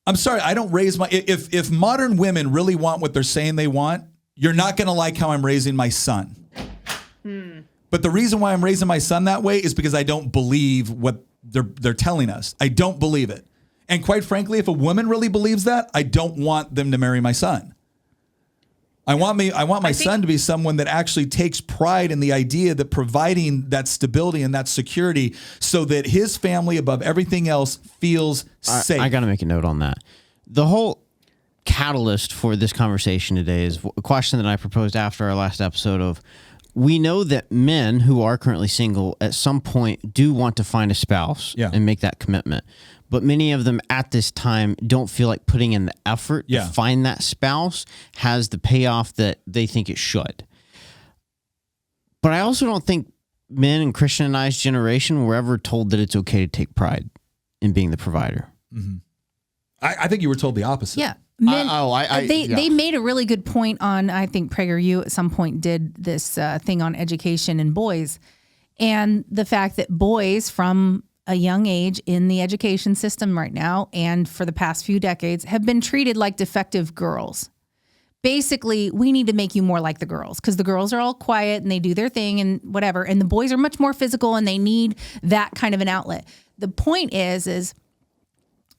S1: I'm sorry, I don't raise if modern women really want what they're saying they want, you're not going to like how I'm raising my son. But the reason why I'm raising my son that way is because I don't believe what they're telling us. I don't believe it. And quite frankly, if a woman really believes that, I don't want them to marry my son. I want my son to be someone that actually takes pride in the idea that providing that stability and that security so that his family above everything else feels safe.
S5: I got to make a note on that. The whole catalyst for this conversation today is a question that I proposed after our last episode of, we know that men who are currently single at some point do want to find a spouse and make that commitment. But many of them at this time don't feel like putting in the effort to find that spouse has the payoff that they think it should. But I also don't think men in Christianized generation were ever told that it's okay to take pride in being the provider.
S1: I think you were told the opposite.
S3: Yeah. Men,
S4: yeah.
S3: they made a really good point on, I think PragerU at some point did this thing on education in boys, and the fact that boys from a young age in the education system right now and for the past few decades have been treated like defective girls. Basically, we need to make you more like the girls because the girls are all quiet and they do their thing and whatever, and the boys are much more physical and they need that kind of an outlet. The point is,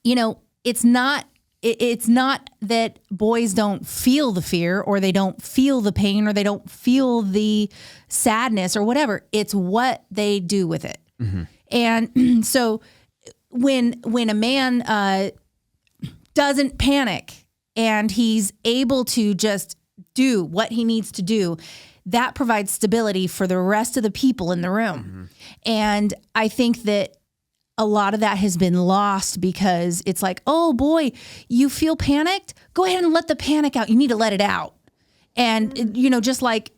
S3: you know, it's not that boys don't feel the fear or they don't feel the pain or they don't feel the sadness or whatever. It's what they do with it. Mm-hmm. And so when a man doesn't panic and he's able to just do what he needs to do, that provides stability for the rest of the people in the room. Mm-hmm. And I think that a lot of that has been lost because it's like, oh boy, you feel panicked? Go ahead and let the panic out. You need to let it out. And, you know, just like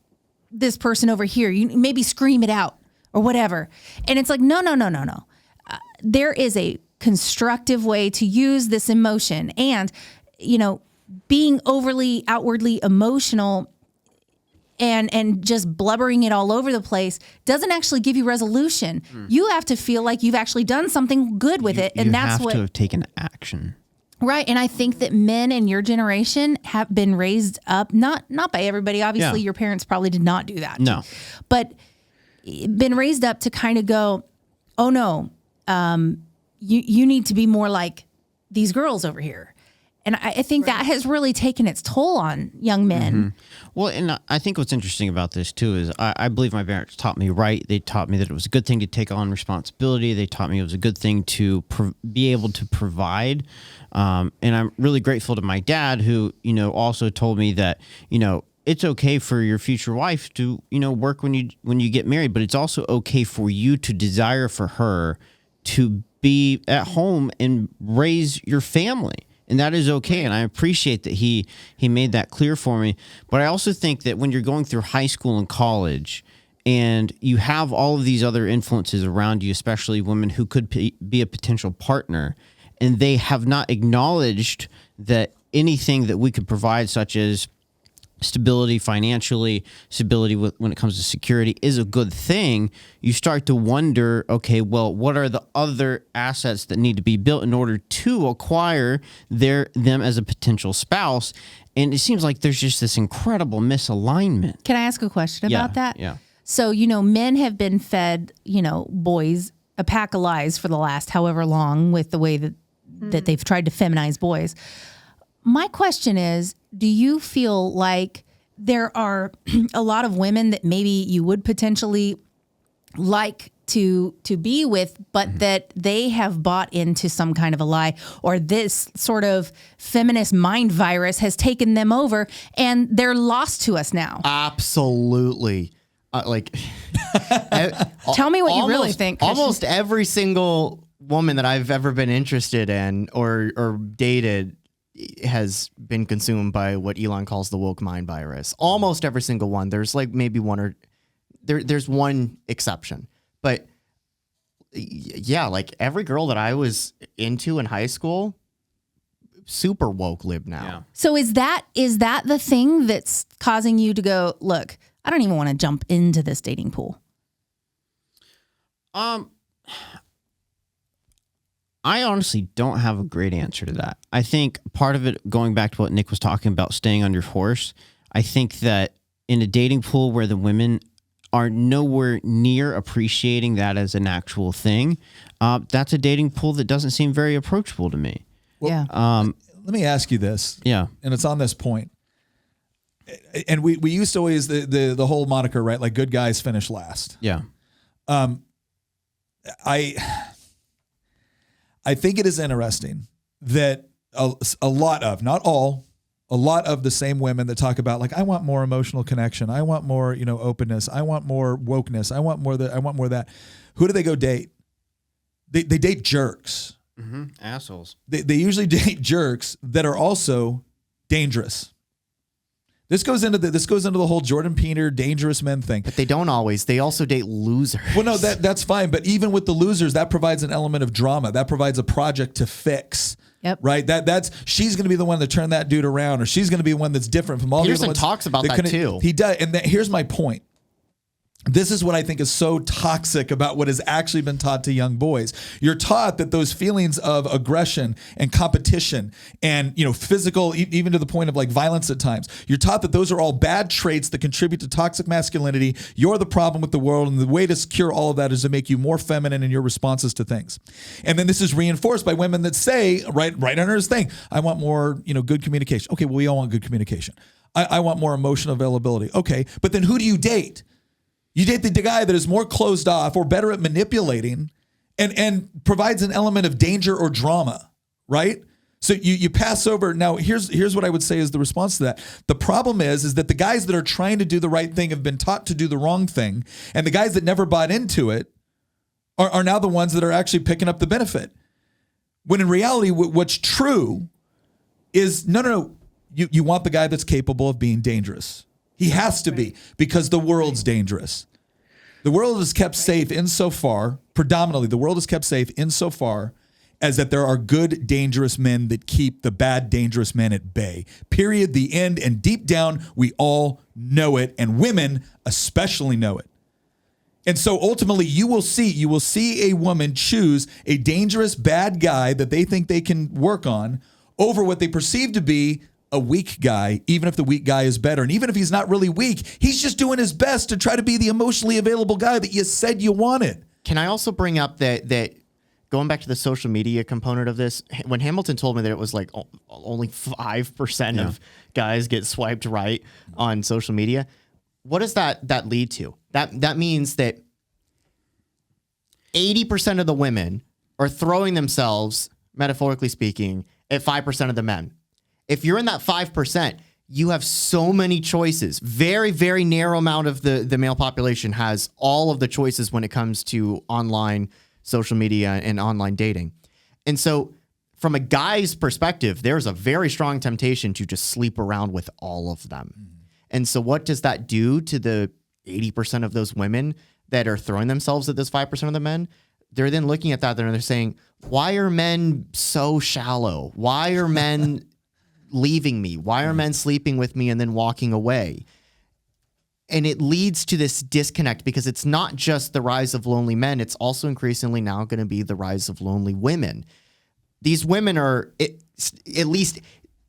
S3: this person over here, you maybe scream it out or whatever. And it's like, no. There is a constructive way to use this emotion. And, you know, being overly outwardly emotional and just blubbering it all over the place doesn't actually give you resolution. You have to feel like you've actually done something good with it. And that's what
S5: you have to have taken action.
S3: Right. And I think that men in your generation have been raised up, not by everybody. Obviously, your parents probably did not do that.
S5: No.
S3: But been raised up to kind of go, oh no, you need to be more like these girls over here. And I think that has really taken its toll on young men.
S5: Mm-hmm. Well, and I think what's interesting about this, too, is I believe my parents taught me right. They taught me that it was a good thing to take on responsibility. They taught me it was a good thing to be able to provide. And I'm really grateful to my dad, who, you know, also told me that, you know, it's okay for your future wife to, you know, work when you get married, but it's also okay for you to desire for her to be at home and raise your family. And that is okay. And I appreciate that he made that clear for me. But I also think that when you're going through high school and college and you have all of these other influences around you, especially women who could be a potential partner, and they have not acknowledged that anything that we could provide, such as stability financially, stability when it comes to security, is a good thing, you start to wonder, okay, well, what are the other assets that need to be built in order to acquire them as a potential spouse? And it seems like there's just this incredible misalignment.
S3: Can I ask a question about that?
S5: Yeah.
S3: So, you know, men have been fed, you know, boys a pack of lies for the last however long with the way that they've tried to feminize boys. My question is, do you feel like there are a lot of women that maybe you would potentially like to be with, but that they have bought into some kind of a lie, or this sort of feminist mind virus has taken them over and they're lost to us now?
S4: Absolutely.
S3: Tell me what you really think, Christian.
S4: Almost every single woman that I've ever been interested in or dated has been consumed by what Elon calls the woke mind virus. Almost every single one. There's like maybe there's one exception. But yeah, like every girl that I was into in high school, super woke lib now.
S5: Yeah.
S3: So is that the thing that's causing you to go, look, I don't even want to jump into this dating pool?
S5: I honestly don't have a great answer to that. I think part of it, going back to what Nick was talking about, staying on your horse, I think that in a dating pool where the women are nowhere near appreciating that as an actual thing, that's a dating pool that doesn't seem very approachable to me.
S3: Yeah.
S1: Let me ask you this.
S5: Yeah.
S1: And it's on this point. And we used to always the whole moniker, right? Like good guys finish last.
S5: Yeah.
S1: I think it is interesting that a lot of, not all, a lot of the same women that talk about like, I want more emotional connection. I want more, you know, openness. I want more wokeness. I want more of that. Who do they go date? They date jerks.
S5: Mm-hmm. Assholes.
S1: They usually date jerks that are also dangerous. This goes into the whole Jordan Peter dangerous men thing.
S4: But they don't always. They also date losers.
S1: Well, no, that's fine. But even with the losers, that provides an element of drama. That provides a project to fix
S3: Yep.
S1: Right. That's she's going to be the one to turn that dude around, or she's going to be one that's different from all the other
S4: Peterson
S1: ones.
S4: talks about that
S1: couldn't-
S4: too.
S1: He does. And here's my point. This is what I think is so toxic about what has actually been taught to young boys. You're taught that those feelings of aggression and competition and, physical, even to the point of like violence at times, you're taught that those are all bad traits that contribute to toxic masculinity. You're the problem with the world. And the way to cure all of that is to make you more feminine in your responses to things. And then this is reinforced by women that say, right under his thing, I want more, good communication. Okay, well, we all want good communication. I want more emotional availability. Okay, but then who do you date? You date the guy that is more closed off or better at manipulating and provides an element of danger or drama, right? So you pass over. Now, here's what I would say is the response to that. The problem is that the guys that are trying to do the right thing have been taught to do the wrong thing, and the guys that never bought into it are now the ones that are actually picking up the benefit. When in reality, what's true is, no. You want the guy that's capable of being dangerous. He has to be, because the world's dangerous. The world is kept safe insofar, predominantly, the world is kept safe insofar as that there are good, dangerous men that keep the bad, dangerous men at bay. Period. The end. And deep down, we all know it. And women especially know it. And so ultimately, you will see a woman choose a dangerous, bad guy that they think they can work on over what they perceive to be a weak guy, even if the weak guy is better. And even if he's not really weak, he's just doing his best to try to be the emotionally available guy that you said you wanted.
S4: Can I also bring up that going back to the social media component of this, when Hamilton told me that it was like only 5% of guys get swiped right on social media, what does that lead to? That means that 80% of the women are throwing themselves, metaphorically speaking, at 5% of the men. If you're in that 5%, you have so many choices. Very, very narrow amount of the male population has all of the choices when it comes to online social media and online dating. And so from a guy's perspective, there's a very strong temptation to just sleep around with all of them. And so what does that do to the 80% of those women that are throwing themselves at this 5% of the men? They're then looking at that and they're saying, why are men so shallow? Why are men leaving me? Why are men sleeping with me and then walking away? And it leads to this disconnect, because it's not just the rise of lonely men. It's also increasingly now going to be the rise of lonely women. These women are at least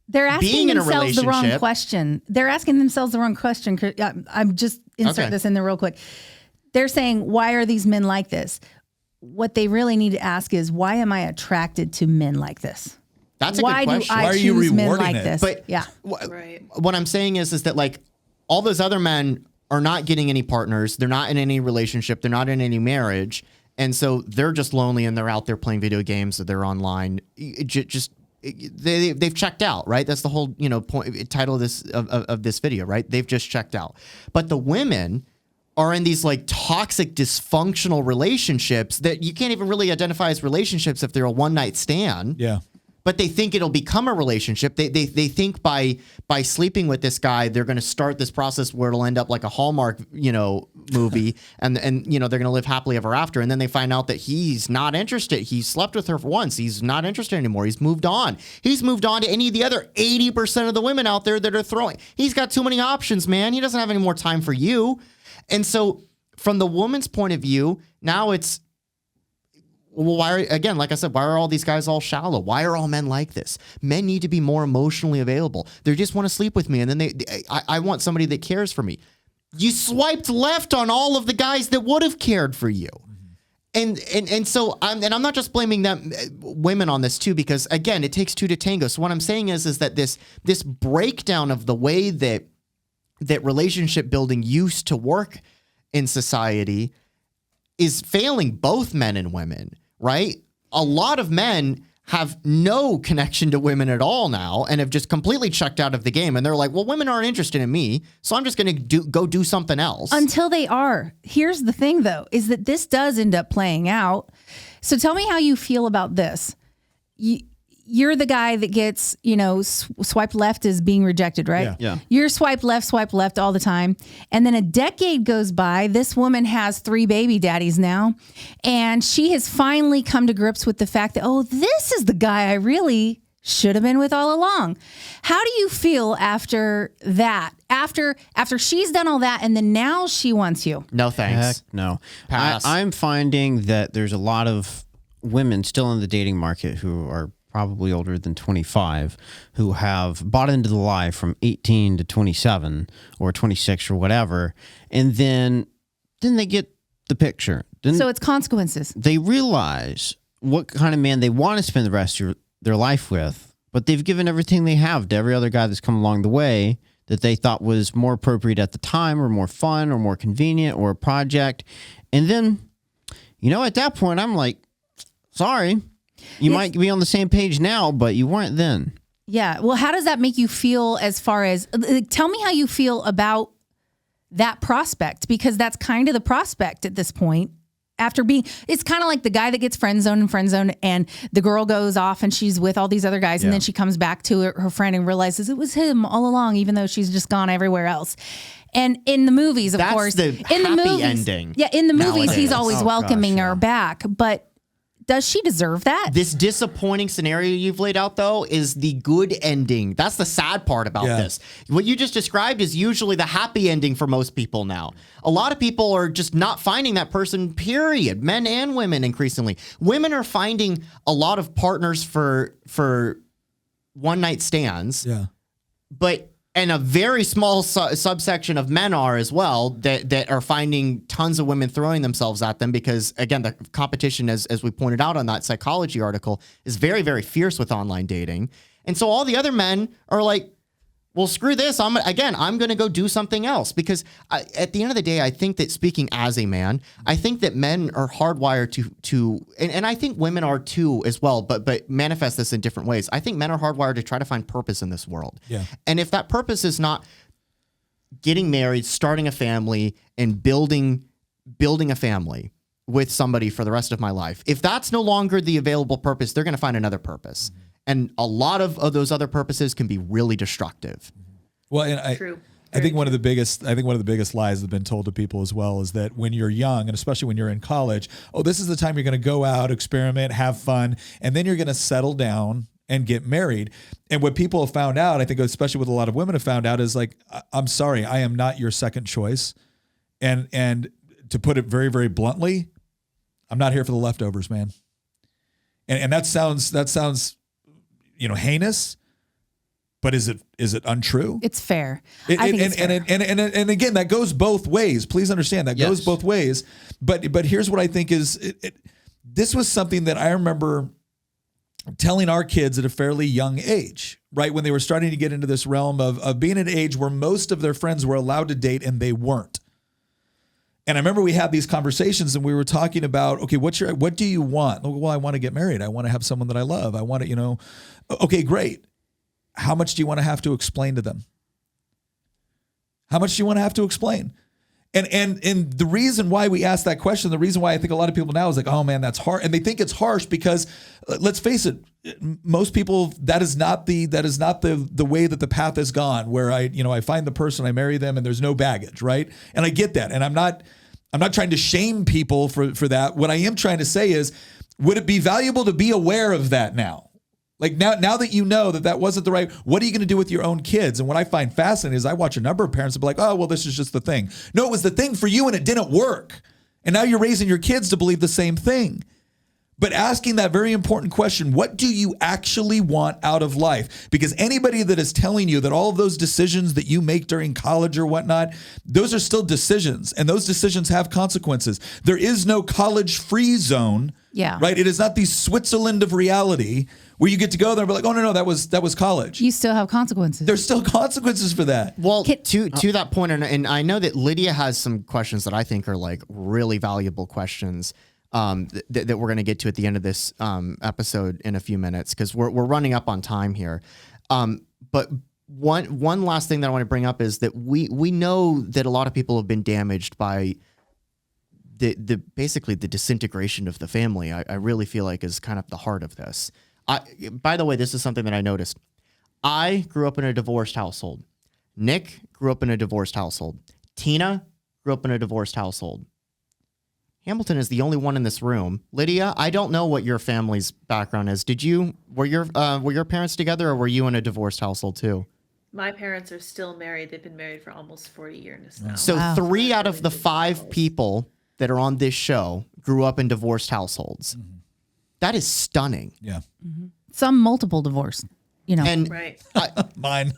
S3: they're asking
S4: being in a
S3: themselves the wrong
S4: relationship.
S3: question. They're asking themselves the wrong question. I'm just insert this in there real quick. They're saying, why are these men like this? What they really need to ask is, why am I attracted to men like this?
S4: That's a
S3: Why
S4: good
S3: do
S4: question.
S3: I
S1: Why are you
S3: choose men
S1: rewarding
S3: like
S1: it?
S3: this?
S4: But
S3: yeah.
S2: Right.
S4: What I'm saying is that like all those other men are not getting any partners. They're not in any relationship. They're not in any marriage. And so they're just lonely and they're out there playing video games, or they're online. They've checked out, right? That's the whole, point title of this video, right? They've just checked out. But the women are in these like toxic, dysfunctional relationships that you can't even really identify as relationships if they're a one-night stand.
S1: Yeah.
S4: But they think it'll become a relationship. They think by sleeping with this guy, they're going to start this process where it'll end up like a Hallmark, movie, and they're going to live happily ever after. And then they find out that he's not interested. He slept with her for once. He's not interested anymore. He's moved on. He's moved on to any of the other 80% of the women out there that are throwing. He's got too many options, man. He doesn't have any more time for you. And so from the woman's point of view, now it's, well, like I said, why are all these guys all shallow? Why are all men like this? Men need to be more emotionally available. They just want to sleep with me, and then I want somebody that cares for me. You swiped left on all of the guys that would have cared for you. And so I'm not just blaming them, women on this too, because again, it takes two to tango. So what I'm saying is that this breakdown of the way that relationship building used to work in society is failing both men and women, right? A lot of men have no connection to women at all now and have just completely checked out of the game. And they're like, well, women aren't interested in me, so I'm just going to go do something else.
S3: Until they are. Here's the thing, though, is that this does end up playing out. So tell me how you feel about this. You're the guy that gets, swiped left is being rejected, right?
S5: Yeah.
S3: You're swiped left all the time. And then a decade goes by. This woman has 3 baby daddies now. And she has finally come to grips with the fact that, this is the guy I really should have been with all along. How do you feel after that? After she's done all that and then now she wants you?
S4: No thanks.
S5: Heck no.
S4: Pass.
S5: I'm finding that there's a lot of women still in the dating market who are probably older than 25 who have bought into the lie from 18 to 27 or 26 or whatever. And then they get the picture. Then
S3: So it's consequences.
S5: they realize what kind of man they want to spend the rest of their life with, but they've given everything they have to every other guy that's come along the way that they thought was more appropriate at the time or more fun or more convenient or a project. And then, at that point, I'm like, sorry, you might be on the same page now, but you weren't then.
S3: Yeah. Well, how does that make you feel as far as, tell me how you feel about that prospect, because that's kind of the prospect at this point. It's kind of like the guy that gets friend zoned and the girl goes off and she's with all these other guys. And then she comes back to her friend and realizes it was him all along, even though she's just gone everywhere else. And in the movies, of
S4: That's
S3: course,
S4: the
S3: in the
S4: happy
S3: movies,
S4: ending
S3: yeah, in the movies,
S4: nowadays.
S3: he's always
S5: Oh,
S3: welcoming
S5: gosh,
S3: her
S5: yeah.
S3: back. But does she deserve that?
S4: This disappointing scenario you've laid out, though, is the good ending. That's the sad part about this. What you just described is usually the happy ending for most people now. A lot of people are just not finding that person, period. Men and women, increasingly. Women are finding a lot of partners for one-night stands.
S1: Yeah.
S4: But and a very small subsection of men are as well that are finding tons of women throwing themselves at them because, again, the competition, as we pointed out on that psychology article, is very, very fierce with online dating. And so all the other men are like, well, screw this. I'm going to go do something else because at the end of the day, I think that speaking as a man, I think that men are hardwired to and I think women are too as well, but manifest this in different ways. I think men are hardwired to try to find purpose in this world.
S1: Yeah.
S4: And if that purpose is not getting married, starting a family, and building a family with somebody for the rest of my life, if that's no longer the available purpose, they're going to find another purpose. Mm-hmm. And a lot of those other purposes can be really destructive.
S1: Well, and
S2: True.
S1: I think one of the biggest lies that have been told to people as well is that when you're young, and especially when you're in college, this is the time you're going to go out, experiment, have fun, and then you're going to settle down and get married. And what people have found out, I think especially what a lot of women have found out, is like, I'm sorry, I am not your second choice. And to put it very, very bluntly, I'm not here for the leftovers, man. And that sounds heinous, but is it untrue?
S3: It's fair. I think it's fair.
S1: And again, that goes both ways. Please understand that goes both ways. But here's what I think is this was something that I remember telling our kids at a fairly young age, right? When they were starting to get into this realm of being at an age where most of their friends were allowed to date and they weren't. And I remember we had these conversations and we were talking about, okay, what do you want? Well, I want to get married. I want to have someone that I love. I want to, okay, great. How much do you want to have to explain to them? How much do you want to have to explain? And the reason why we ask that question, the reason why I think a lot of people now is like, oh man, that's hard. And they think it's harsh because let's face it, most people, that is not the way that the path has gone, where I find the person, I marry them, and there's no baggage, right? And I get that. And I'm not trying to shame people for that. What I am trying to say is, would it be valuable to be aware of that now? Like now that you know that wasn't the right, what are you going to do with your own kids? And what I find fascinating is I watch a number of parents be like, oh, well, this is just the thing. No, it was the thing for you and it didn't work. And now you're raising your kids to believe the same thing. But asking that very important question, what do you actually want out of life? Because anybody that is telling you that all of those decisions that you make during college or whatnot, those are still decisions, and those decisions have consequences. There is no college-free zone, right? It is not the Switzerland of reality where you get to go there and be like, oh, no, that was college.
S3: You still have consequences.
S1: There's still consequences for that.
S4: Well, to that point, and I know that Lydia has some questions that I think are like really valuable questions that we're going to get to at the end of this episode in a few minutes, because we're running up on time here. But one last thing that I want to bring up is that we know that a lot of people have been damaged by the basically the disintegration of the family. I really feel like is kind of the heart of this. By the way, this is something that I noticed. I grew up in a divorced household. Nick grew up in a divorced household. Tina grew up in a divorced household. Hamilton is the only one in this room. Lydia, I don't know what your family's background is. Were your parents together, or were you in a divorced household too?
S2: My parents are still married. They've been married for almost 40 years now.
S4: So
S3: Wow.
S4: 3 out of the 5 people that are on this show grew up in divorced households. That is stunning.
S1: Yeah.
S3: Some multiple divorce, you know.
S4: And
S2: Right.
S1: Mine.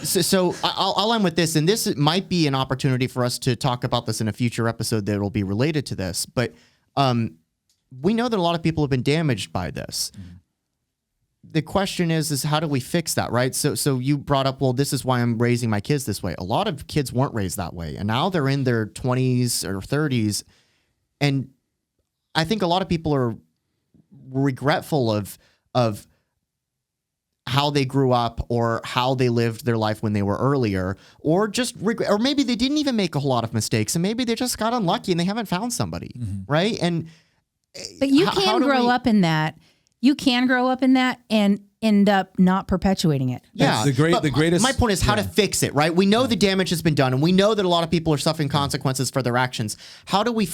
S4: so I'll end with this, and this might be an opportunity for us to talk about this in a future episode that will be related to this. But we know that a lot of people have been damaged by this. The question is how do we fix that, right? So you brought up, well, this is why I'm raising my kids this way. A lot of kids weren't raised that way, and now they're in their 20s or 30s, and I think a lot of people are regretful of how they grew up or how they lived their life when they were earlier, or just or maybe they didn't even make a whole lot of mistakes, and maybe they just got unlucky and they haven't found somebody, right? And
S3: But you
S4: how
S3: can
S4: do
S3: grow
S4: we-
S3: up in that. You can grow up in that and end up not perpetuating it.
S4: Yeah,
S1: the greatest.
S4: My point is how to fix it, right? We know the damage has been done, and we know that a lot of people are suffering consequences for their actions. How do we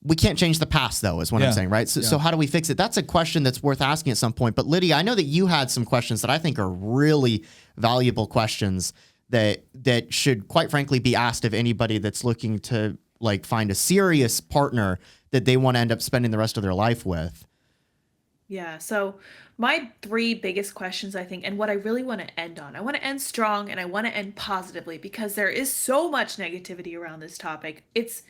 S4: we can't change the past, though, is what I'm
S1: Yeah.
S4: saying, right? So how do we fix it? That's a question that's worth asking at some point. But Lydia, I know that you had some questions that I think are really valuable questions that should, quite frankly, be asked of anybody that's looking to like find a serious partner that they want to end up spending the rest of their life with.
S2: Yeah. So my 3 biggest questions, I think, and what I really want to end on, I want to end strong and I want to end positively because there is so much negativity around this topic. It's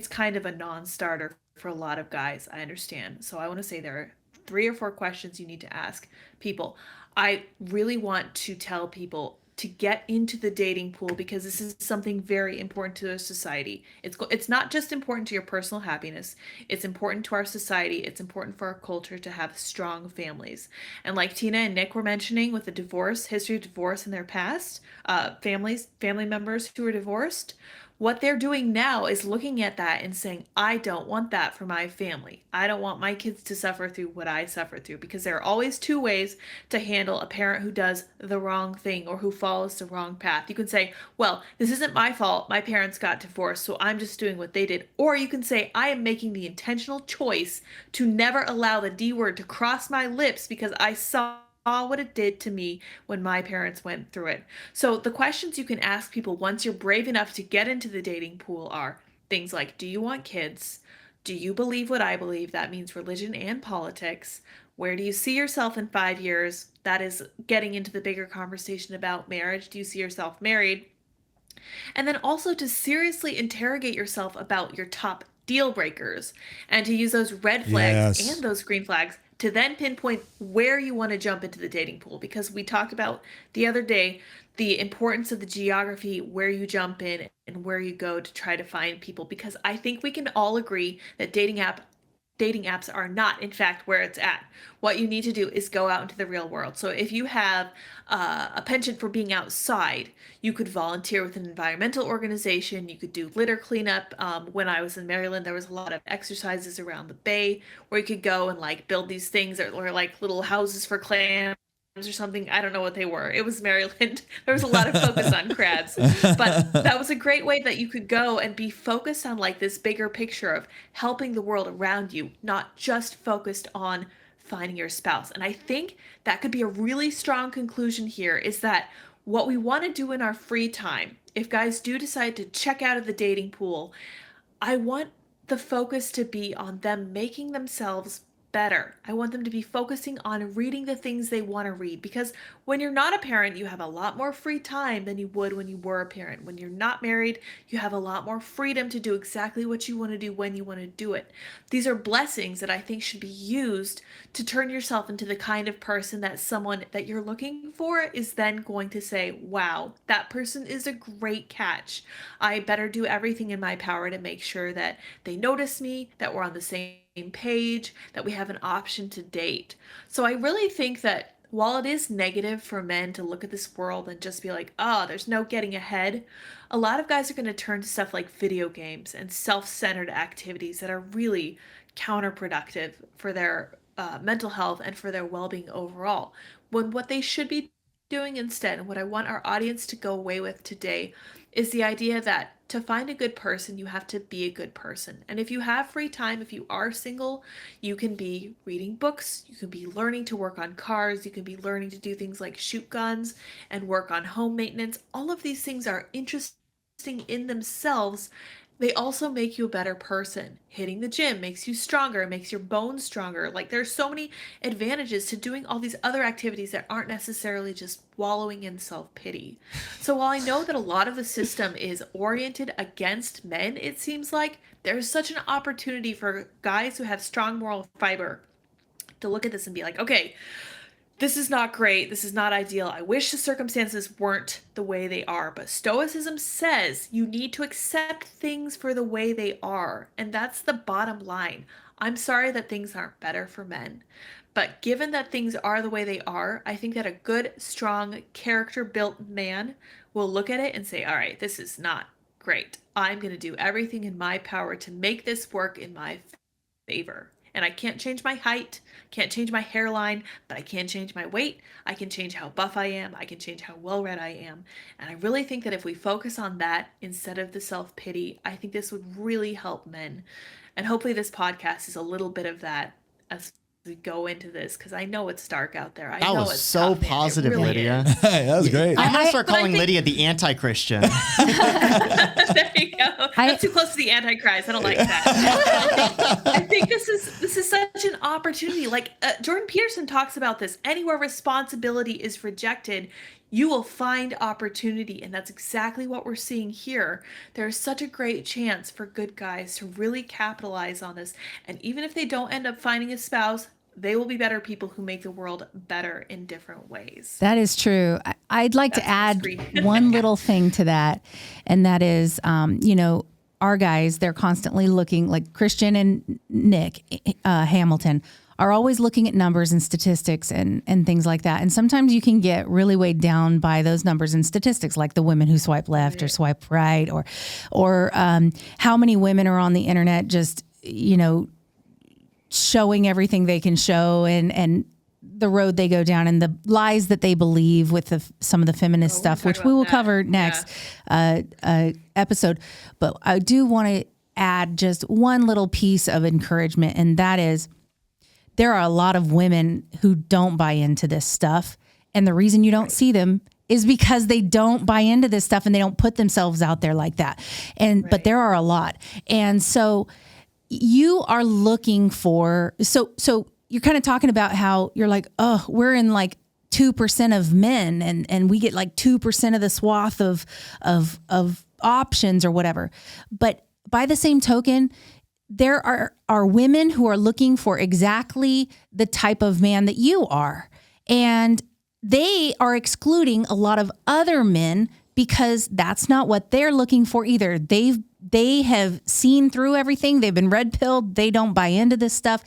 S2: kind of a non-starter for a lot of guys, I understand. So I want to say there are 3 or 4 questions you need to ask people. I really want to tell people to get into the dating pool because this is something very important to our society. It's not just important to your personal happiness. It's important to our society. It's important for our culture to have strong families. And like Tina and Nick were mentioning with the history of divorce in their past, family members who are divorced, what they're doing now is looking at that and saying, I don't want that for my family. I don't want my kids to suffer through what I suffered through, because there are always 2 ways to handle a parent who does the wrong thing or who follows the wrong path. You can say, well, this isn't my fault. My parents got divorced, so I'm just doing what they did. Or you can say, I am making the intentional choice to never allow the D word to cross my lips because I saw what it did to me when my parents went through it. So the questions you can ask people once you're brave enough to get into the dating pool are things like, do you want kids? Do you believe what I believe? That means religion and politics. Where do you see yourself in 5 years? That is getting into the bigger conversation about marriage. Do you see yourself married? And then also to seriously interrogate yourself about your top deal breakers and to use those red flags
S1: Yes.
S2: and those green flags to then pinpoint where you want to jump into the dating pool. Because we talked about the other day the importance of the geography, where you jump in and where you go to try to find people. Because I think we can all agree that dating apps are not, in fact, where it's at. What you need to do is go out into the real world. So if you have a penchant for being outside, you could volunteer with an environmental organization. You could do litter cleanup. When I was in Maryland, there was a lot of exercises around the bay where you could go and like build these things that were like little houses for clams or something. I don't know what they were. It was Maryland. There was a lot of focus on crabs, but that was a great way that you could go and be focused on like this bigger picture of helping the world around you, not just focused on finding your spouse. And I think that could be a really strong conclusion here, is that what we want to do in our free time, if guys do decide to check out of the dating pool, I want the focus to be on them making themselves better. I want them to be focusing on reading the things they want to read, because when you're not a parent, you have a lot more free time than you would when you were a parent. When you're not married, you have a lot more freedom to do exactly what you want to do when you want to do it. These are blessings that I think should be used to turn yourself into the kind of person that someone that you're looking for is then going to say, wow, that person is a great catch. I better do everything in my power to make sure that they notice me, that we're on the same page, that we have an option to date. So I really think that while it is negative for men to look at this world and just be like, oh, there's no getting ahead, a lot of guys are going to turn to stuff like video games and self-centered activities that are really counterproductive for their mental health and for their well-being overall. When what they should be doing instead, and what I want our audience to go away with today, is the idea that to find a good person, you have to be a good person. And if you have free time, if you are single, you can be reading books, you can be learning to work on cars, you can be learning to do things like shoot guns and work on home maintenance. All of these things are interesting in themselves. They also make you a better person. Hitting the gym makes you stronger, makes your bones stronger. Like, there's so many advantages to doing all these other activities that aren't necessarily just wallowing in self-pity. So while I know that a lot of the system is oriented against men, it seems like there's such an opportunity for guys who have strong moral fiber to look at this and be like, okay, this is not great. This is not ideal. I wish the circumstances weren't the way they are. But Stoicism says you need to accept things for the way they are. And that's the bottom line. I'm sorry that things aren't better for men. But given that things are the way they are, I think that a good, strong, character-built man will look at it and say, all right, this is not great. I'm going to do everything in my power to make this work in my favor. And I can't change my height, can't change my hairline, but I can change my weight. I can change how buff I am. I can change how well-read I am. And I really think that if we focus on that instead of the self-pity, I think this would really help men. And hopefully this podcast is a little bit of that as we go into this, because I know it's dark out there. I
S4: That
S2: know
S4: was
S2: it's
S4: so
S2: tough, man. It
S4: positive,
S2: really
S4: Lydia.
S2: is.
S1: That was great.
S4: I'm gonna start
S2: but I
S4: calling
S2: think-
S4: Lydia the anti-Christian.
S2: There you go. That's too close to the Antichrist. I don't like that. I think this is such an opportunity. Like Jordan Peterson talks about this. Anywhere responsibility is rejected, you will find opportunity, and that's exactly what we're seeing here. There's such a great chance for good guys to really capitalize on this, and even if they don't end up finding a spouse, they will be better people who make the world better in different ways.
S3: That is true. I'd like to
S2: That's my
S3: add
S2: screen.
S3: one little thing to that, and that is, our guys, they're constantly looking, like Christian and Nick Hamilton are always looking at numbers and statistics and things like that. And sometimes you can get really weighed down by those numbers and statistics, like the women who swipe left or swipe right, or how many women are on the internet just, showing everything they can show and the road they go down and the lies that they believe with some of the feminist stuff,
S2: talk
S3: which
S2: about
S3: we will
S2: that.
S3: cover next episode. But I do want to add just one little piece of encouragement, and that is there are a lot of women who don't buy into this stuff. And the reason you don't see them is because they don't buy into this stuff and they don't put themselves out there like that. But there are a lot. And so you are looking for, so you're kind of talking about how you're like, oh, we're in like 2% of men and we get like 2% of the swath of options or whatever. But by the same token, there are women who are looking for exactly the type of man that you are. And they are excluding a lot of other men because that's not what they're looking for either. They have seen through everything. They've been red-pilled. They don't buy into this stuff.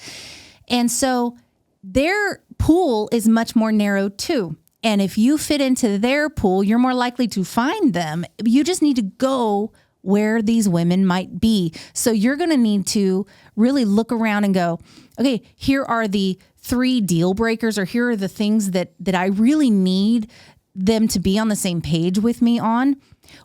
S3: And so their pool is much more narrow too. And if you fit into their pool, you're more likely to find them. You just need to go where these women might be. So you're going to need to really look around and go, okay, here are the 3 deal breakers, or here are the things that I really need them to be on the same page with me on.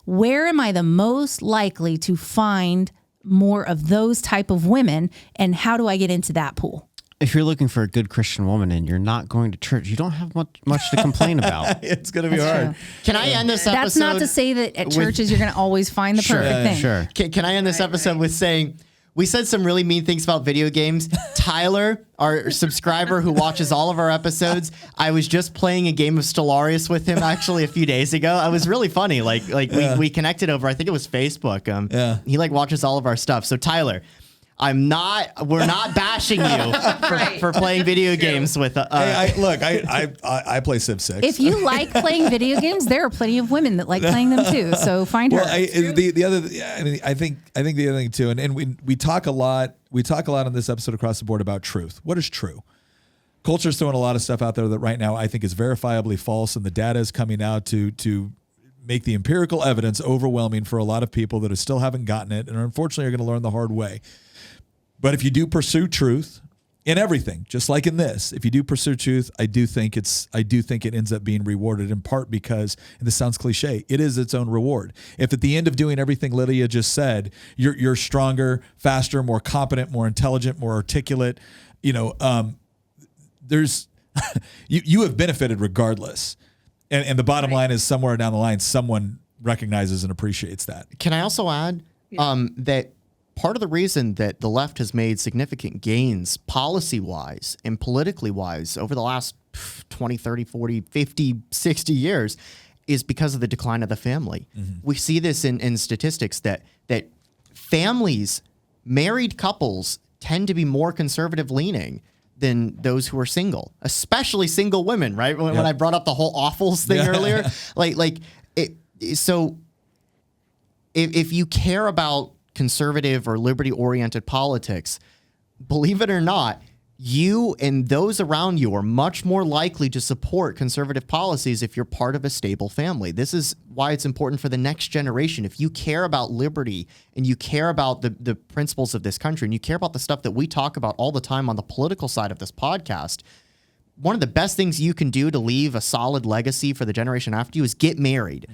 S3: Where am I the most likely to find more of those type of women, and how do I get into that pool?
S5: If you're looking for a good Christian woman and you're not going to church, you don't have much to complain about.
S1: It's going to be hard.
S4: Can I end this episode?
S3: That's not to say that at churches you're going to always find the perfect thing.
S5: Sure.
S4: Can I end this episode with saying, we said some really mean things about video games. Tyler, our subscriber who watches all of our episodes, I was just playing a game of Stellaris with him actually a few days ago. It was really funny. We connected over, I think it was Facebook. He watches all of our stuff. So Tyler, we're not bashing you for playing video games with
S1: I play Civ 6.
S3: If you like playing video games, there are plenty of women that like playing them too. So find her.
S1: I think the other thing too, and we talk a lot on this episode across the board about truth. What is true? Culture's throwing a lot of stuff out there that right now I think is verifiably false, and the data is coming out to make the empirical evidence overwhelming for a lot of people that still haven't gotten it and unfortunately are going to learn the hard way. But if you do pursue truth in everything, just like in this, if you do pursue truth, I do think it ends up being rewarded, in part because, and this sounds cliche, it is its own reward. If at the end of doing everything Lydia just said, you're stronger, faster, more competent, more intelligent, more articulate, there's you have benefited regardless. And the bottom line is, somewhere down the line, someone recognizes and appreciates that.
S4: Can I also add that part of the reason that the left has made significant gains policy-wise and politically-wise over the last 20, 30, 40, 50, 60 years is because of the decline of the family. We see this in statistics that families, married couples, tend to be more conservative-leaning than those who are single, especially single women, right? When I brought up the whole awfuls thing earlier, so if you care about conservative or liberty-oriented politics, believe it or not, you and those around you are much more likely to support conservative policies if you're part of a stable family. This is why it's important for the next generation. If you care about liberty and you care about the principles of this country and you care about the stuff that we talk about all the time on the political side of this podcast, one of the best things you can do to leave a solid legacy for the generation after you is get married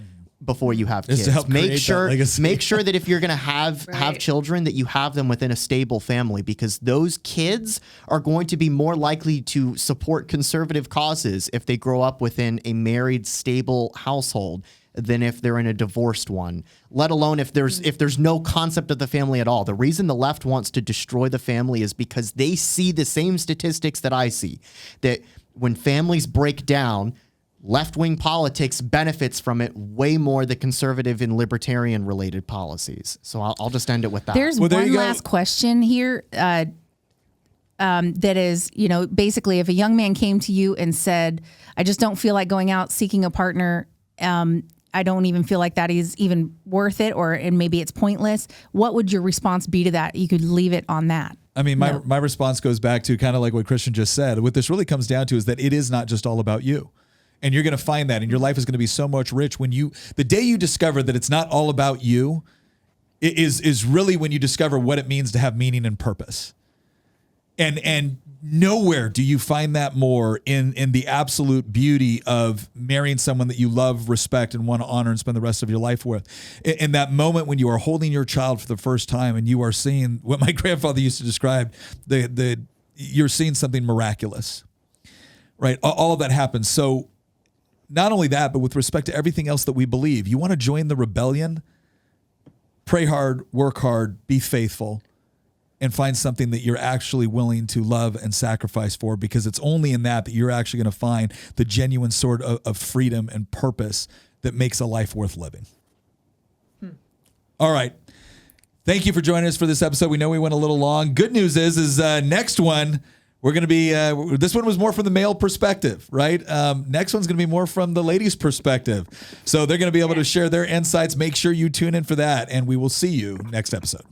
S4: before you have kids. Make sure that if you're going to have children, that you have them within a stable family, because those kids are going to be more likely to support conservative causes if they grow up within a married, stable household than if they're in a divorced one, let alone if there's no concept of the family at all. The reason the left wants to destroy the family is because they see the same statistics that I see, that when families break down, left-wing politics benefits from it way more than conservative and libertarian-related policies. So I'll just end it with that.
S3: There's one last question here that is, basically, if a young man came to you and said, I just don't feel like going out seeking a partner, I don't even feel like that is even worth it, and maybe it's pointless, what would your response be to that? You could leave it on that.
S1: I mean, my response goes back to kind of like what Christian just said. What this really comes down to is that it is not just all about you. And you're going to find that, and your life is going to be so much rich when the day you discover that it's not all about you, is really when you discover what it means to have meaning and purpose. And nowhere do you find that more in the absolute beauty of marrying someone that you love, respect, and want to honor and spend the rest of your life with. In that moment when you are holding your child for the first time and you are seeing what my grandfather used to describe, you're seeing something miraculous, right? All of that happens. So not only that, but with respect to everything else that we believe, you want to join the rebellion, pray hard, work hard, be faithful, and find something that you're actually willing to love and sacrifice for, because it's only in that you're actually going to find the genuine sort of freedom and purpose that makes a life worth living. All right. Thank you for joining us for this episode. We know we went a little long. Good news is next one, we're going to be, this one was more from the male perspective, right? Next one's going to be more from the ladies' perspective. So they're going to be able to share their insights. Make sure you tune in for that, and we will see you next episode.